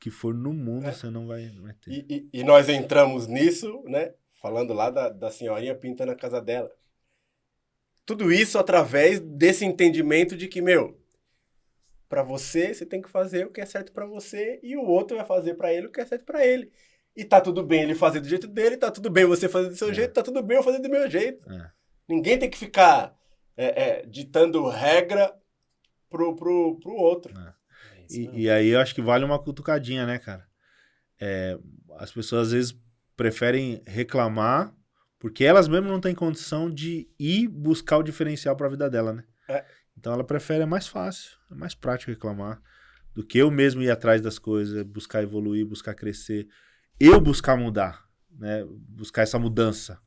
que for no mundo, você não vai ter. E nós entramos nisso, né? Falando lá da senhorinha pintando a casa dela. Tudo isso através desse entendimento de que, pra você tem que fazer o que é certo pra você e o outro vai fazer pra ele o que é certo pra ele. E tá tudo bem ele fazer do jeito dele, tá tudo bem você fazer do seu jeito, tá tudo bem eu fazer do meu jeito. Ninguém tem que ficar ditando regra pro outro. E aí eu acho que vale uma cutucadinha, né, cara? As pessoas às vezes preferem reclamar porque elas mesmas não têm condição de ir buscar o diferencial pra vida dela, né? Então ela prefere, é mais fácil, é mais prático reclamar do que eu mesmo ir atrás das coisas, buscar evoluir, buscar crescer, eu buscar mudar, né? Buscar essa mudança.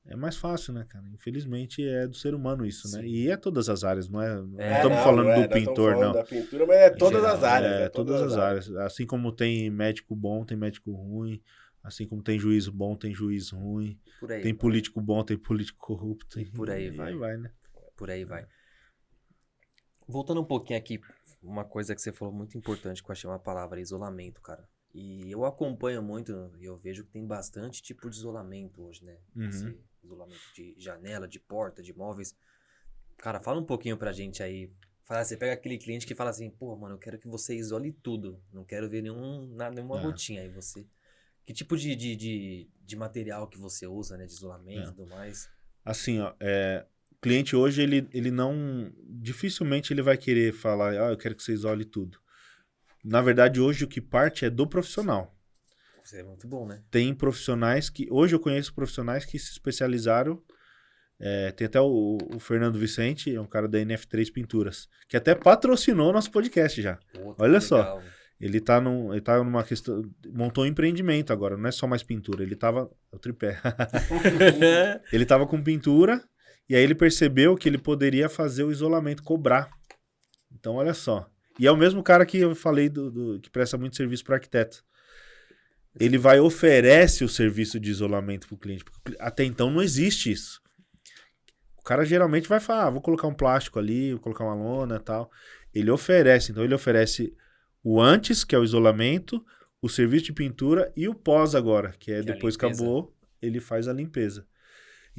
É mais fácil, né, cara? Infelizmente é do ser humano isso, né? E todas as áreas, não é? Não estamos falando do pintor, não. Da pintura, mas é todas as áreas. Todas as áreas. Assim como tem médico bom, tem médico ruim. Assim como tem juiz bom, tem juiz ruim. Tem político bom, tem político corrupto. E por aí vai. Né? Por aí vai. Voltando um pouquinho aqui, uma coisa que você falou muito importante, que eu achei uma palavra, isolamento, cara. E eu acompanho muito, e eu vejo que tem bastante tipo de isolamento hoje, né? Esse isolamento de janela, de porta, de móveis. Cara, fala um pouquinho pra gente aí. Você pega aquele cliente que fala assim, pô, mano, eu quero que você isole tudo. Não quero ver nenhuma rotinha aí. Que tipo de material que você usa, né? De isolamento e tudo mais? Assim, ó, O cliente hoje, ele não... Dificilmente ele vai querer falar, eu quero que você isole tudo. Na verdade, hoje o que parte é do profissional. Isso é muito bom, né? Tem profissionais que... Hoje eu conheço profissionais que se especializaram. Tem até o Fernando Vicente, é um cara da NF3 Pinturas, que até patrocinou o nosso podcast já. Pô, Olha que só. legal. Ele tá numa questão... Montou um empreendimento agora, não é só mais pintura. Ele tava... O tripé. Ele tava com pintura e aí ele percebeu que ele poderia fazer o isolamento, cobrar. Então, olha só. E é o mesmo cara que eu falei que presta muito serviço para arquiteto. Ele oferece o serviço de isolamento para o cliente. Até então não existe isso. O cara geralmente vai falar, vou colocar um plástico ali, vou colocar uma lona e tal. Ele oferece. Então ele oferece o antes, que é o isolamento, o serviço de pintura e o pós agora, que é depois que acabou, ele faz a limpeza.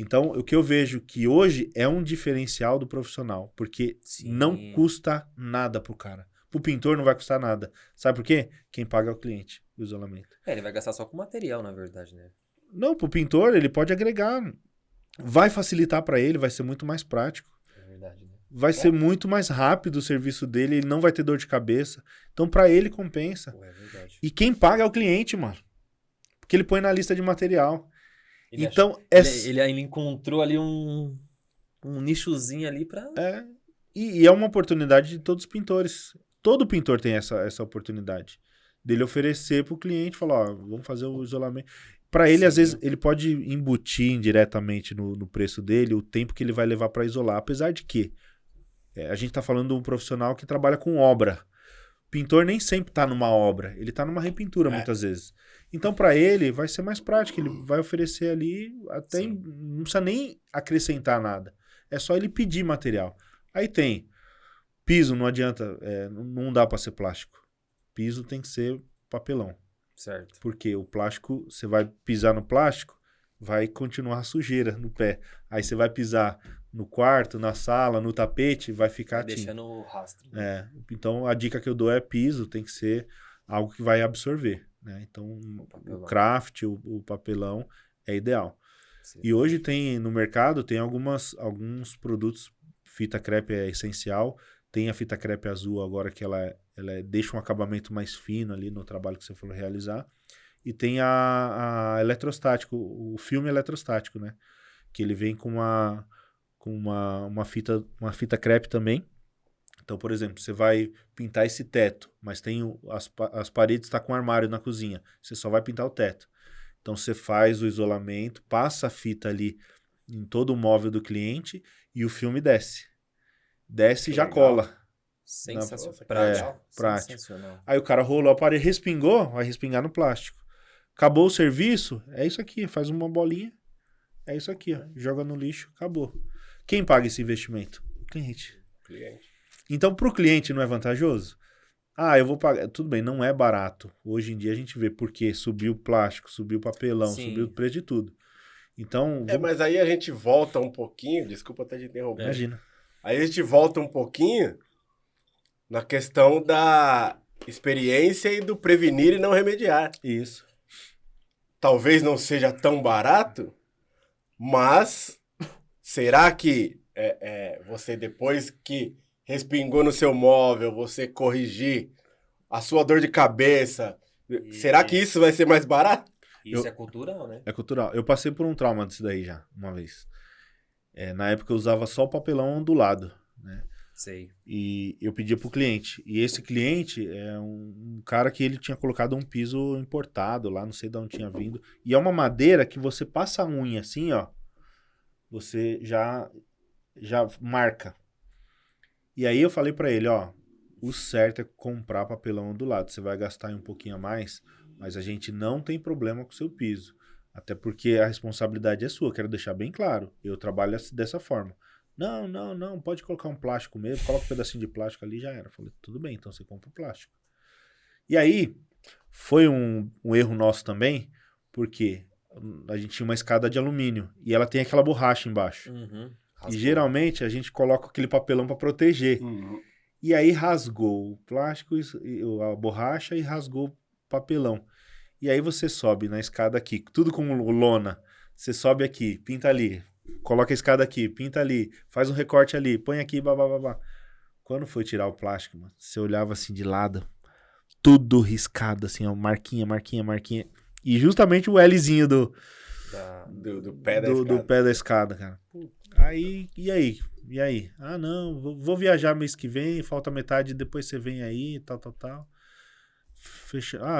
Então, o que eu vejo que hoje é um diferencial do profissional, porque não custa nada pro cara. Pro pintor não vai custar nada. Sabe por quê? Quem paga é o cliente, o isolamento. Ele vai gastar só com material, na verdade, né? Não, pro pintor ele pode agregar. Vai facilitar para ele, vai ser muito mais prático. É verdade, né? Vai ser muito mais rápido o serviço dele, ele não vai ter dor de cabeça. Então, para ele compensa. Pô, é verdade. E quem paga é o cliente, mano. Porque ele põe na lista de material. Então, ele encontrou ali um nichozinho ali pra... E é uma oportunidade de todos os pintores. Todo pintor tem essa oportunidade. Dele oferecer pro cliente, falar, vamos fazer o isolamento. Para ele, às vezes, ele pode embutir indiretamente no preço dele o tempo que ele vai levar para isolar. Apesar de que a gente tá falando de um profissional que trabalha com obra. O pintor nem sempre tá numa obra. Ele tá numa repintura, muitas vezes. Então, para ele, vai ser mais prático. Ele vai oferecer ali, até não precisa nem acrescentar nada. É só ele pedir material. Aí tem piso, não adianta, não dá para ser plástico. Piso tem que ser papelão. Certo. Porque o plástico, você vai pisar no plástico, vai continuar sujeira no pé. Aí você vai pisar no quarto, na sala, no tapete, vai ficar tinta. Deixando o rastro. Então, a dica que eu dou é piso, tem que ser algo que vai absorver. Né? Então, o craft, o papelão é ideal. Sim. E hoje tem no mercado, tem alguns produtos, fita crepe é essencial, tem a fita crepe azul agora que ela deixa um acabamento mais fino ali no trabalho que você for realizar, e tem a eletrostático, o filme eletrostático, né? Que ele vem com uma fita crepe também. Então, por exemplo, você vai pintar esse teto, mas tem as paredes está com armário na cozinha. Você só vai pintar o teto. Então, você faz o isolamento, passa a fita ali em todo o móvel do cliente e o filme desce. Desce e já cola. Sensacional. Prático. Sensacional. Aí o cara rolou a parede, respingou, vai respingar no plástico. Acabou o serviço, é isso aqui. Faz uma bolinha, é isso aqui. Ó, joga no lixo, acabou. Quem paga esse investimento? O cliente. Então, para o cliente não é vantajoso? Eu vou pagar. Tudo bem, não é barato. Hoje em dia a gente vê porque subiu o plástico, subiu o papelão, subiu o preço de tudo. Então... mas aí a gente volta um pouquinho, desculpa até te interromper. Imagina. Aí a gente volta um pouquinho na questão da experiência e do prevenir e não remediar. Isso. Talvez não seja tão barato, mas será que você, depois que respingou no seu móvel, você corrigir a sua dor de cabeça, será que isso vai ser mais barato? Isso é cultural, né? É cultural. Eu passei por um trauma disso daí já, uma vez. Na época eu usava só o papelão ondulado, né? Sei. E eu pedia pro cliente. E esse cliente é um cara que ele tinha colocado um piso importado lá, não sei de onde tinha vindo. E é uma madeira que você passa a unha assim, ó. Você já marca. E aí eu falei pra ele, ó, o certo é comprar papelão ondulado. Você vai gastar um pouquinho a mais, mas a gente não tem problema com o seu piso. Até porque a responsabilidade é sua, quero deixar bem claro. Eu trabalho dessa forma. Não, pode colocar um plástico mesmo, coloca um pedacinho de plástico ali e já era. Falei, tudo bem, então você compra o plástico. E aí, foi um erro nosso também, porque a gente tinha uma escada de alumínio e ela tem aquela borracha embaixo. E geralmente a gente coloca aquele papelão para proteger. E aí rasgou o plástico, a borracha e rasgou o papelão. E aí você sobe na escada aqui, tudo com lona. Você sobe aqui, pinta ali. coloca a escada aqui, pinta ali, faz um recorte ali, põe aqui, babá. Quando foi tirar o plástico, mano, você olhava assim de lado, tudo riscado, assim, ó, marquinha. E justamente o Lzinho Do pé da escada. do pé da escada, cara. Aí, e aí? Ah, não, vou viajar mês que vem, falta metade, depois você vem aí, tal.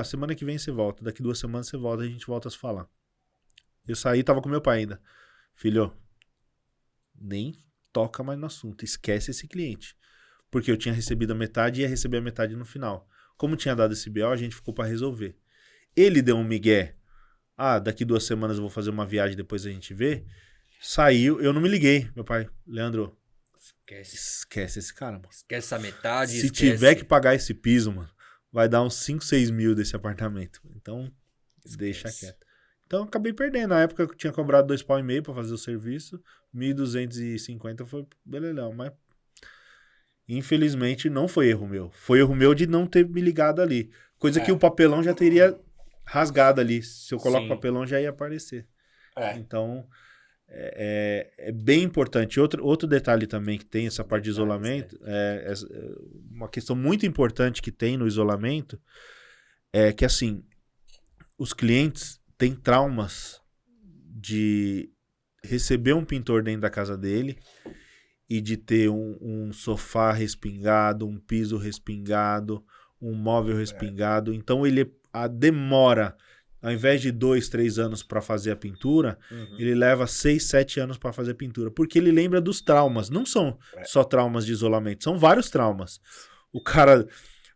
Semana que vem você volta, daqui 2 semanas você volta, a gente volta a se falar. Eu saí, tava com meu pai ainda. Filho, nem toca mais no assunto, esquece esse cliente. Porque eu tinha recebido a metade e ia receber a metade no final. Como tinha dado esse BO, a gente ficou pra resolver. Ele deu um migué. Daqui 2 semanas eu vou fazer uma viagem, depois a gente vê. Saiu, eu não me liguei. Meu pai, Leandro, esquece esse cara, mano. Esquece essa metade. Se tiver que pagar esse piso, mano, vai dar uns 5, 6 mil desse apartamento. Então, deixa quieto. Então, eu acabei perdendo. Na época eu tinha cobrado 2,5 pau pra fazer o serviço. 1.250 foi belelhão. Mas, infelizmente, não foi erro meu. Foi erro meu de não ter me ligado ali. Coisa que o papelão já teria rasgado ali. Se eu coloco o papelão, já ia aparecer. Então, é bem importante. Outro detalhe também que tem essa parte de isolamento, uma questão muito importante que tem no isolamento, é que, assim, os clientes têm traumas de receber um pintor dentro da casa dele e de ter um sofá respingado, um piso respingado, um móvel respingado. Então, a demora, ao invés de 2, 3 anos para fazer a pintura, ele leva 6, 7 anos para fazer a pintura. Porque ele lembra dos traumas. Não são só traumas de isolamento, são vários traumas. O cara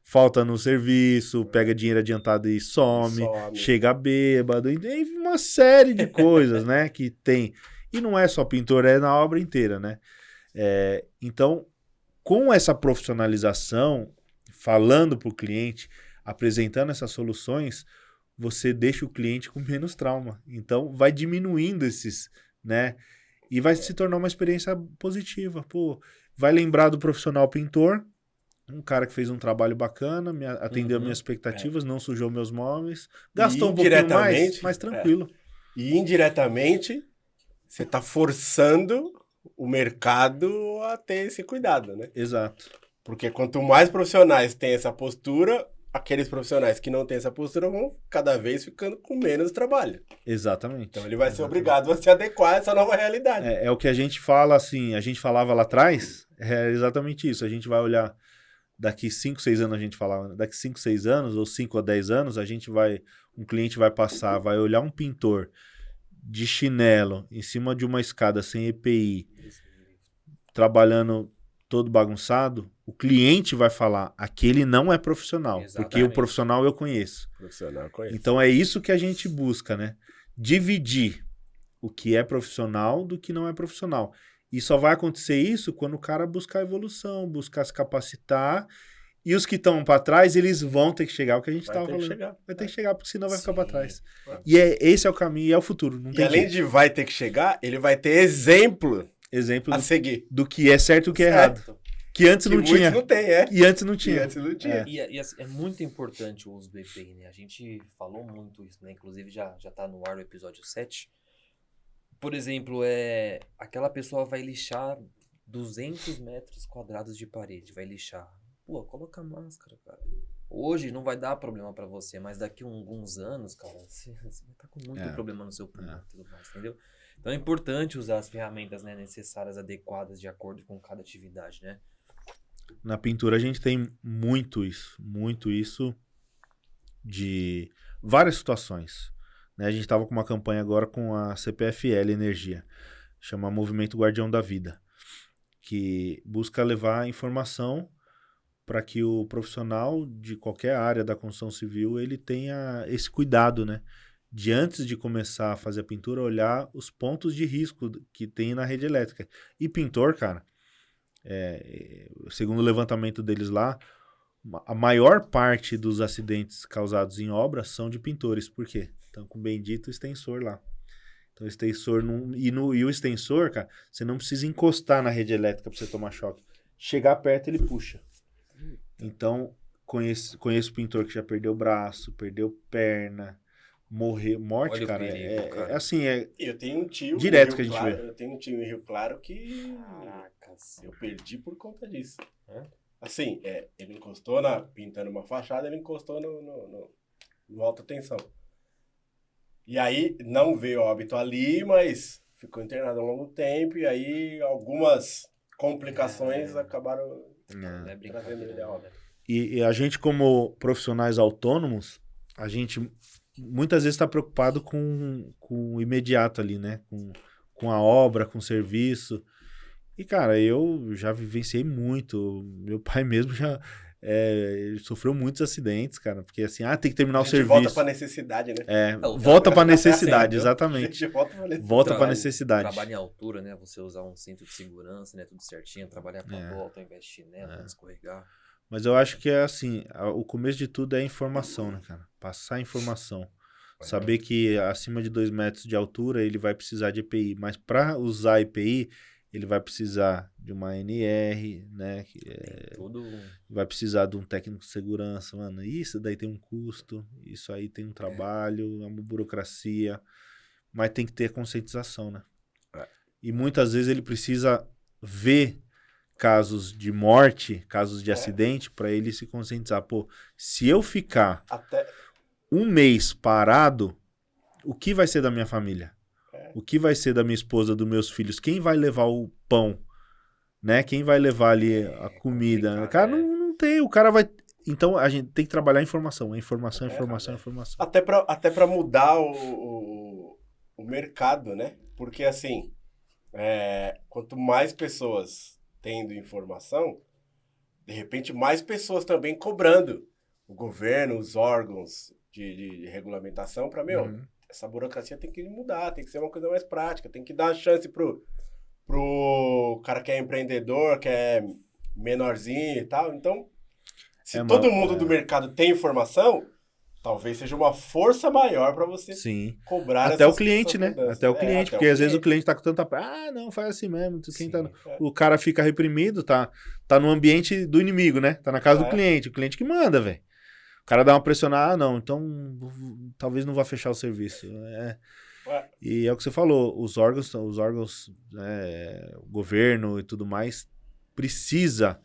falta no serviço, pega dinheiro adiantado e some. Chega bêbado, e tem uma série de coisas, né, que tem. E não é só pintor, é na obra inteira, né? Então, com essa profissionalização, falando para o cliente, apresentando essas soluções, você deixa o cliente com menos trauma. Então, vai diminuindo esses, né? E vai se tornar uma experiência positiva. Pô, vai lembrar do profissional pintor, um cara que fez um trabalho bacana, atendeu minhas expectativas, não sujou meus móveis, gastou um pouquinho mais, mas tranquilo. E indiretamente, você está forçando o mercado a ter esse cuidado, né? Exato. Porque quanto mais profissionais têm essa postura, aqueles profissionais que não têm essa postura vão cada vez ficando com menos trabalho. Exatamente. Então ele vai ser obrigado a se adequar a essa nova realidade. É o que a gente fala, assim, a gente falava lá atrás, é exatamente isso. A gente vai olhar daqui 5, 6 anos, a gente falava, daqui 5, 6 anos, ou 5 ou 10 anos, um cliente vai passar, vai olhar um pintor de chinelo em cima de uma escada sem EPI, trabalhando todo bagunçado, o cliente vai falar, aquele não é profissional, porque o profissional eu conheço. Então é isso que a gente busca, né? Dividir o que é profissional do que não é profissional. E só vai acontecer isso quando o cara buscar evolução, buscar se capacitar, e os que estão para trás, eles vão ter que chegar, o que a gente estava falando. Vai ter que chegar, porque senão vai ficar para trás. E esse é o caminho, e é o futuro. Não tem além de vai ter que chegar, ele vai ter exemplo a seguir. Do que é certo e o que é errado. Que antes não tinha. Não tem, E antes não tinha. E assim, é muito importante o uso do EPI, né? A gente falou muito isso, né? Inclusive já tá no ar o episódio 7. Por exemplo, aquela pessoa vai lixar 200 metros quadrados de parede, vai lixar. Pô, coloca máscara, cara. Hoje não vai dar problema pra você, mas daqui a alguns anos, cara, você vai estar com muito problema no seu pulmão e tudo mais, entendeu? Então é importante usar as ferramentas, né, necessárias, adequadas, de acordo com cada atividade, né? Na pintura a gente tem muito isso de várias situações. Né? A gente estava com uma campanha agora com a CPFL Energia, chama Movimento Guardião da Vida, que busca levar informação para que o profissional de qualquer área da construção civil ele tenha esse cuidado, né? De antes de começar a fazer a pintura, olhar os pontos de risco que tem na rede elétrica. E pintor, cara, segundo o levantamento deles lá, a maior parte dos acidentes causados em obras são de pintores. Por quê? Então, com o bendito extensor lá. Então, o extensor e o extensor, cara, você não precisa encostar na rede elétrica para você tomar choque. Chegar perto, ele puxa. Então, conheço pintor que já perdeu braço, perdeu perna, morte, Olha o cara, perigo, cara. assim, Eu tenho um tio Direto em Rio que a gente Claro, vê. Eu tenho um tio em Rio Claro que Caracas. eu perdi por conta disso. É? Assim, ele encostou pintando uma fachada, ele encostou no alta tensão. E aí não veio óbito ali, mas ficou internado há um longo tempo e aí algumas complicações acabaram Não é brincadeira, trazendo ele a não, óbito. né? E a gente, como profissionais autônomos, a gente muitas vezes está preocupado com o imediato ali, né? Com a obra, com o serviço. E, cara, eu já vivenciei muito. Meu pai mesmo já ele sofreu muitos acidentes, cara. Porque assim, tem que terminar A o gente volta serviço. pra necessidade, né? Volta pra necessidade, Assim, A exatamente. gente volta pra necessidade. Volta pra Trabalho- necessidade. Trabalho em altura, né? Você usar um cinto de segurança, né? Tudo certinho, trabalhar pra volta, ao invés de chinelo, não escorregar. Mas eu acho que é assim, o começo de tudo é informação, né, cara? Passar informação. Saber que acima de 2 metros de altura ele vai precisar de EPI. Mas para usar EPI, ele vai precisar de uma NR, né? Tudo. Vai precisar de um técnico de segurança, mano. Isso daí tem um custo, isso aí tem um trabalho, é uma burocracia. Mas tem que ter conscientização, né? E muitas vezes ele precisa ver casos de morte, casos de acidente, para ele se conscientizar. Pô, se eu ficar um mês parado, o que vai ser da minha família? O que vai ser da minha esposa, dos meus filhos? Quem vai levar o pão? Né? Quem vai levar ali a comida? Cara, não tem. O cara vai... Então, a gente tem que trabalhar a informação. Informação. Até pra mudar o mercado, né? Porque, assim, quanto mais pessoas tendo informação, de repente mais pessoas também cobrando o governo, os órgãos de regulamentação para, essa burocracia tem que mudar, tem que ser uma coisa mais prática, tem que dar uma chance pro cara que é empreendedor, que é menorzinho e tal. Então, se todo mundo do mercado tem informação, talvez seja uma força maior para você cobrar até o cliente, né? Até o cliente, porque às vezes o cliente tá com tanta... não, faz assim mesmo. O cara fica reprimido, tá no ambiente do inimigo, né? Tá na casa do cliente, o cliente que manda, velho. O cara dá uma pressionada, não, então talvez não vá fechar o serviço. E é o que você falou, os órgãos, o governo e tudo mais, precisa.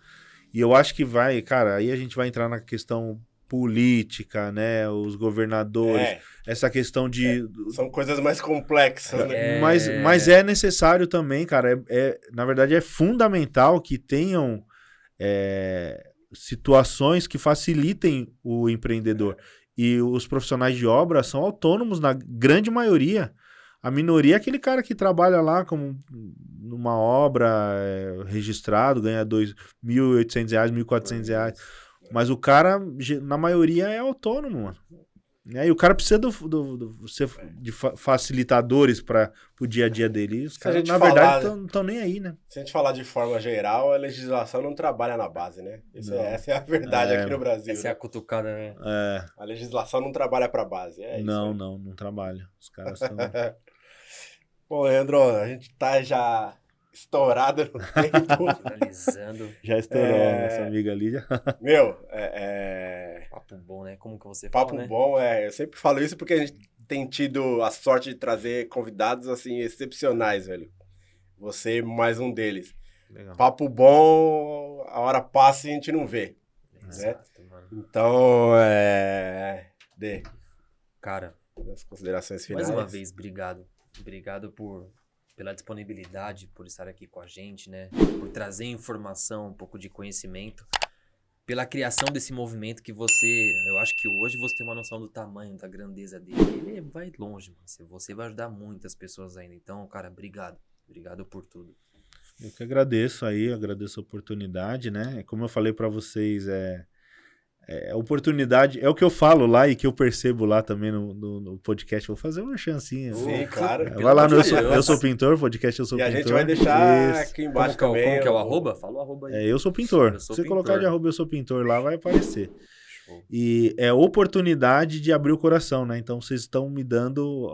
E eu acho que vai, cara, aí a gente vai entrar na questão política, né? Os governadores, essa questão de... São coisas mais complexas, né? Mas é necessário também, cara, na verdade é fundamental que tenham situações que facilitem o empreendedor. E os profissionais de obra são autônomos na grande maioria. A minoria é aquele cara que trabalha lá como numa obra registrado, ganha R$2.800, R$1.400. Mas o cara, na maioria, é autônomo, mano. E o cara precisa de facilitadores para o dia a dia dele. E os caras, na verdade, não estão nem aí, né? Se a gente falar de forma geral, a legislação não trabalha na base, né? Essa é a verdade aqui no Brasil. Essa é a cutucada, né? A legislação não trabalha para a base. Não trabalha. Os caras estão... Bom, Leandro, a gente tá já estourado no tempo. Finalizando. Já estourou, nossa amiga ali. Meu, Papo bom, né? Como que você papo fala, né? bom, eu sempre falo isso porque a gente tem tido a sorte de trazer convidados, assim, excepcionais, velho. Você mais um deles. Legal. Papo bom, a hora passa e a gente não vê. Exato, né? mano. Então, Cara, as considerações finais. mais uma vez, obrigado. Obrigado pela disponibilidade, por estar aqui com a gente, né? Por trazer informação, um pouco de conhecimento. Pela criação desse movimento que eu acho que hoje você tem uma noção do tamanho, da grandeza dele. Ele vai longe, mano. Você vai ajudar muitas pessoas ainda. Então, cara, obrigado. Obrigado por tudo. Eu que agradeço a oportunidade, né? Como eu falei para vocês, oportunidade, é o que eu falo lá e que eu percebo lá também no podcast. Vou fazer uma chancinha. Sim, claro. Vai lá no Eu Sou Pintor, podcast Eu Sou Pintor. E a gente vai deixar aqui embaixo também. Como que é o arroba? Fala o arroba aí. Eu Sou Pintor. Eu Sou Se você Pintor. colocar de arroba Eu Sou Pintor lá, vai aparecer. Show. E é oportunidade de abrir o coração, né? Então vocês estão me dando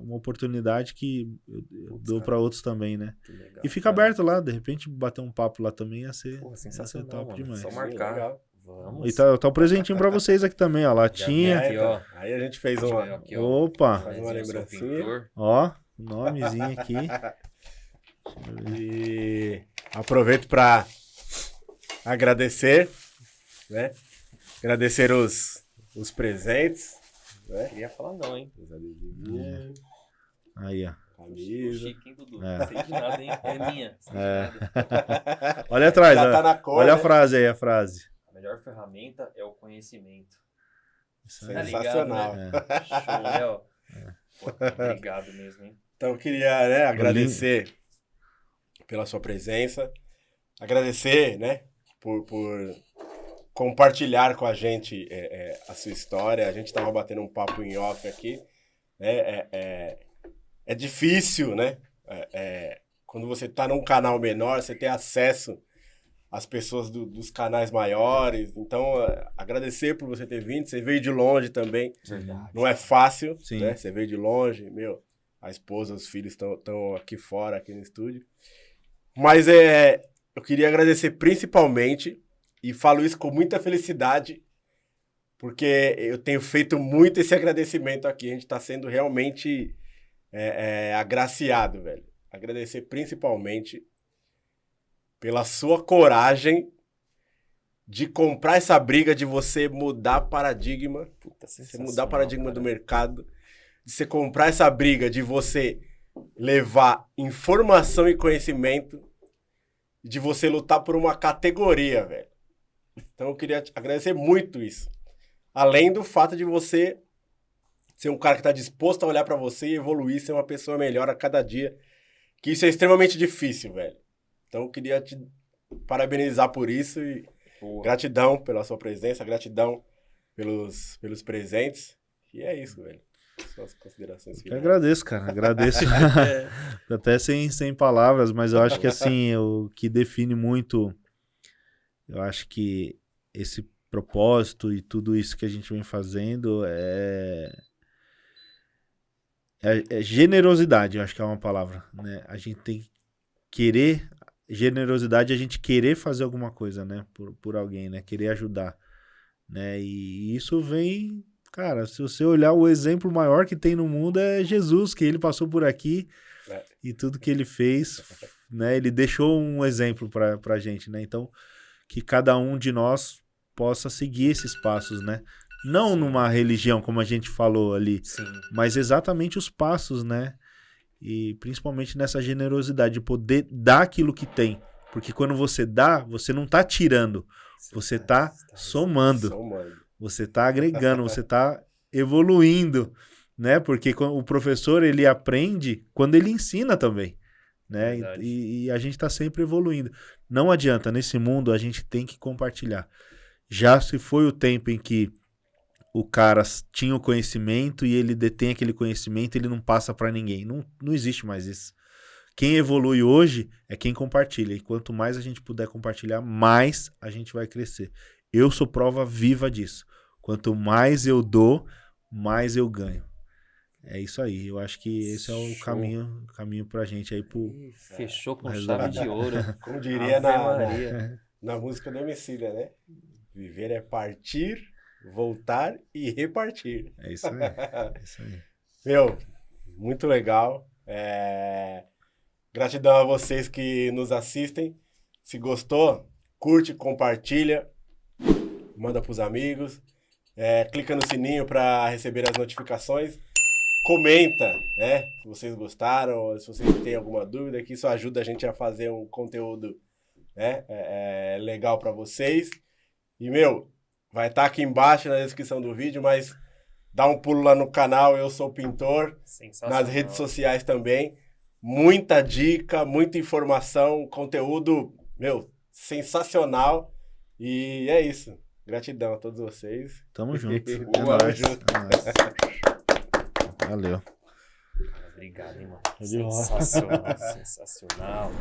uma oportunidade que eu dou para outros também, né? Que legal, E fica cara. aberto lá, de repente bater um papo lá também ia ser Pô, sensacional, top mano. demais. Só marcar. Legal. Vamos. E tá um presentinho pra vocês aqui também, ó. Latinha. Aqui, ó. Aí a gente fez Deixa eu uma... ver aqui, ó. Opa! Faz uma Eu sou lembrancinha. pintor. Ó, nomezinho aqui. E aproveito para agradecer, né? Agradecer os presentes, né? Queria falar não, hein? Os adesivinhos, Aí, ó. camisa. Chique, hein, Dudu? É. Não sei de nada, hein? É minha. Sei de nada. Olha atrás, Já ó. tá na cor, Olha a né? frase aí, a frase. A melhor ferramenta é o conhecimento. Isso aí. Tá ligado, Sensacional. né? Show, né? Ó. Pô, obrigado mesmo, hein? Então eu queria, né, agradecer pela sua presença, agradecer, né, por compartilhar com a gente a sua história. A gente estava batendo um papo em off aqui, né? É difícil, né? Quando você está num canal menor, você tem acesso às pessoas dos canais maiores. Então, agradecer por você ter vindo. Você veio de longe também. Verdade. Não é fácil, Sim. né? Você veio de longe, meu. A esposa, os filhos estão aqui fora, aqui no estúdio. Mas eu queria agradecer principalmente, e falo isso com muita felicidade, porque eu tenho feito muito esse agradecimento aqui. A gente está sendo realmente agraciado, velho. Agradecer principalmente pela sua coragem de comprar essa briga de você mudar paradigma, Puta, você mudar paradigma cara. do mercado, de você comprar essa briga, de você levar informação e conhecimento, de você lutar por uma categoria, velho. Então eu queria te agradecer muito isso. Além do fato de você ser um cara que está disposto a olhar para você e evoluir, ser uma pessoa melhor a cada dia, que isso é extremamente difícil, velho. Então eu queria te parabenizar por isso e Boa. gratidão pela sua presença, gratidão pelos presentes. E é isso, velho. Suas considerações Eu finais. agradeço, cara. Agradeço. Até sem palavras, mas eu acho que assim, o que define muito, eu acho que esse propósito e tudo isso que a gente vem fazendo é generosidade, eu acho que é uma palavra, né? A gente tem que querer, generosidade é a gente querer fazer alguma coisa, né? Por alguém, né? Querer ajudar, né? E isso vem, cara, se você olhar o exemplo maior que tem no mundo é Jesus, que ele passou por aqui e tudo que ele fez, né? Ele deixou um exemplo pra gente, né? Então, que cada um de nós possa seguir esses passos, né? Não numa religião, como a gente falou ali, Sim. mas exatamente os passos, né? E principalmente nessa generosidade de poder dar aquilo que tem. Porque quando você dá, você não tá tirando, você tá somando, você tá agregando, você tá evoluindo, né? Porque o professor, ele aprende quando ele ensina também, né? Verdade. E a gente tá sempre evoluindo. Não adianta, nesse mundo a gente tem que compartilhar. Já se foi o tempo em que o cara tinha o conhecimento e ele detém aquele conhecimento, ele não passa para ninguém. Não existe mais isso. Quem evolui hoje é quem compartilha. E quanto mais a gente puder compartilhar, mais a gente vai crescer. Eu sou prova viva disso. Quanto mais eu dou, mais eu ganho. É isso aí. Eu acho que esse é o caminho pra gente aí pro... Fechou com Mas chave de ouro. Como diria Ave Maria. na música do Emicida, né? Viver é partir, voltar e repartir. É isso aí. É isso aí. Meu, muito legal. Gratidão a vocês que nos assistem. Se gostou, curte, compartilha, manda pros amigos, clica no sininho para receber as notificações. Comenta, né? Se vocês gostaram, se vocês têm alguma dúvida, que isso ajuda a gente a fazer um conteúdo, né, legal para vocês. E, meu, vai estar aqui embaixo na descrição do vídeo, mas dá um pulo lá no canal, Eu Sou Pintor, nas redes sociais também. Muita dica, muita informação, conteúdo, meu, sensacional. E é isso. Gratidão a todos vocês. Tamo junto. É Tamo nóis. junto. É nóis. Valeu. Obrigado, hein, mano. De bola. Sensacional, sensacional.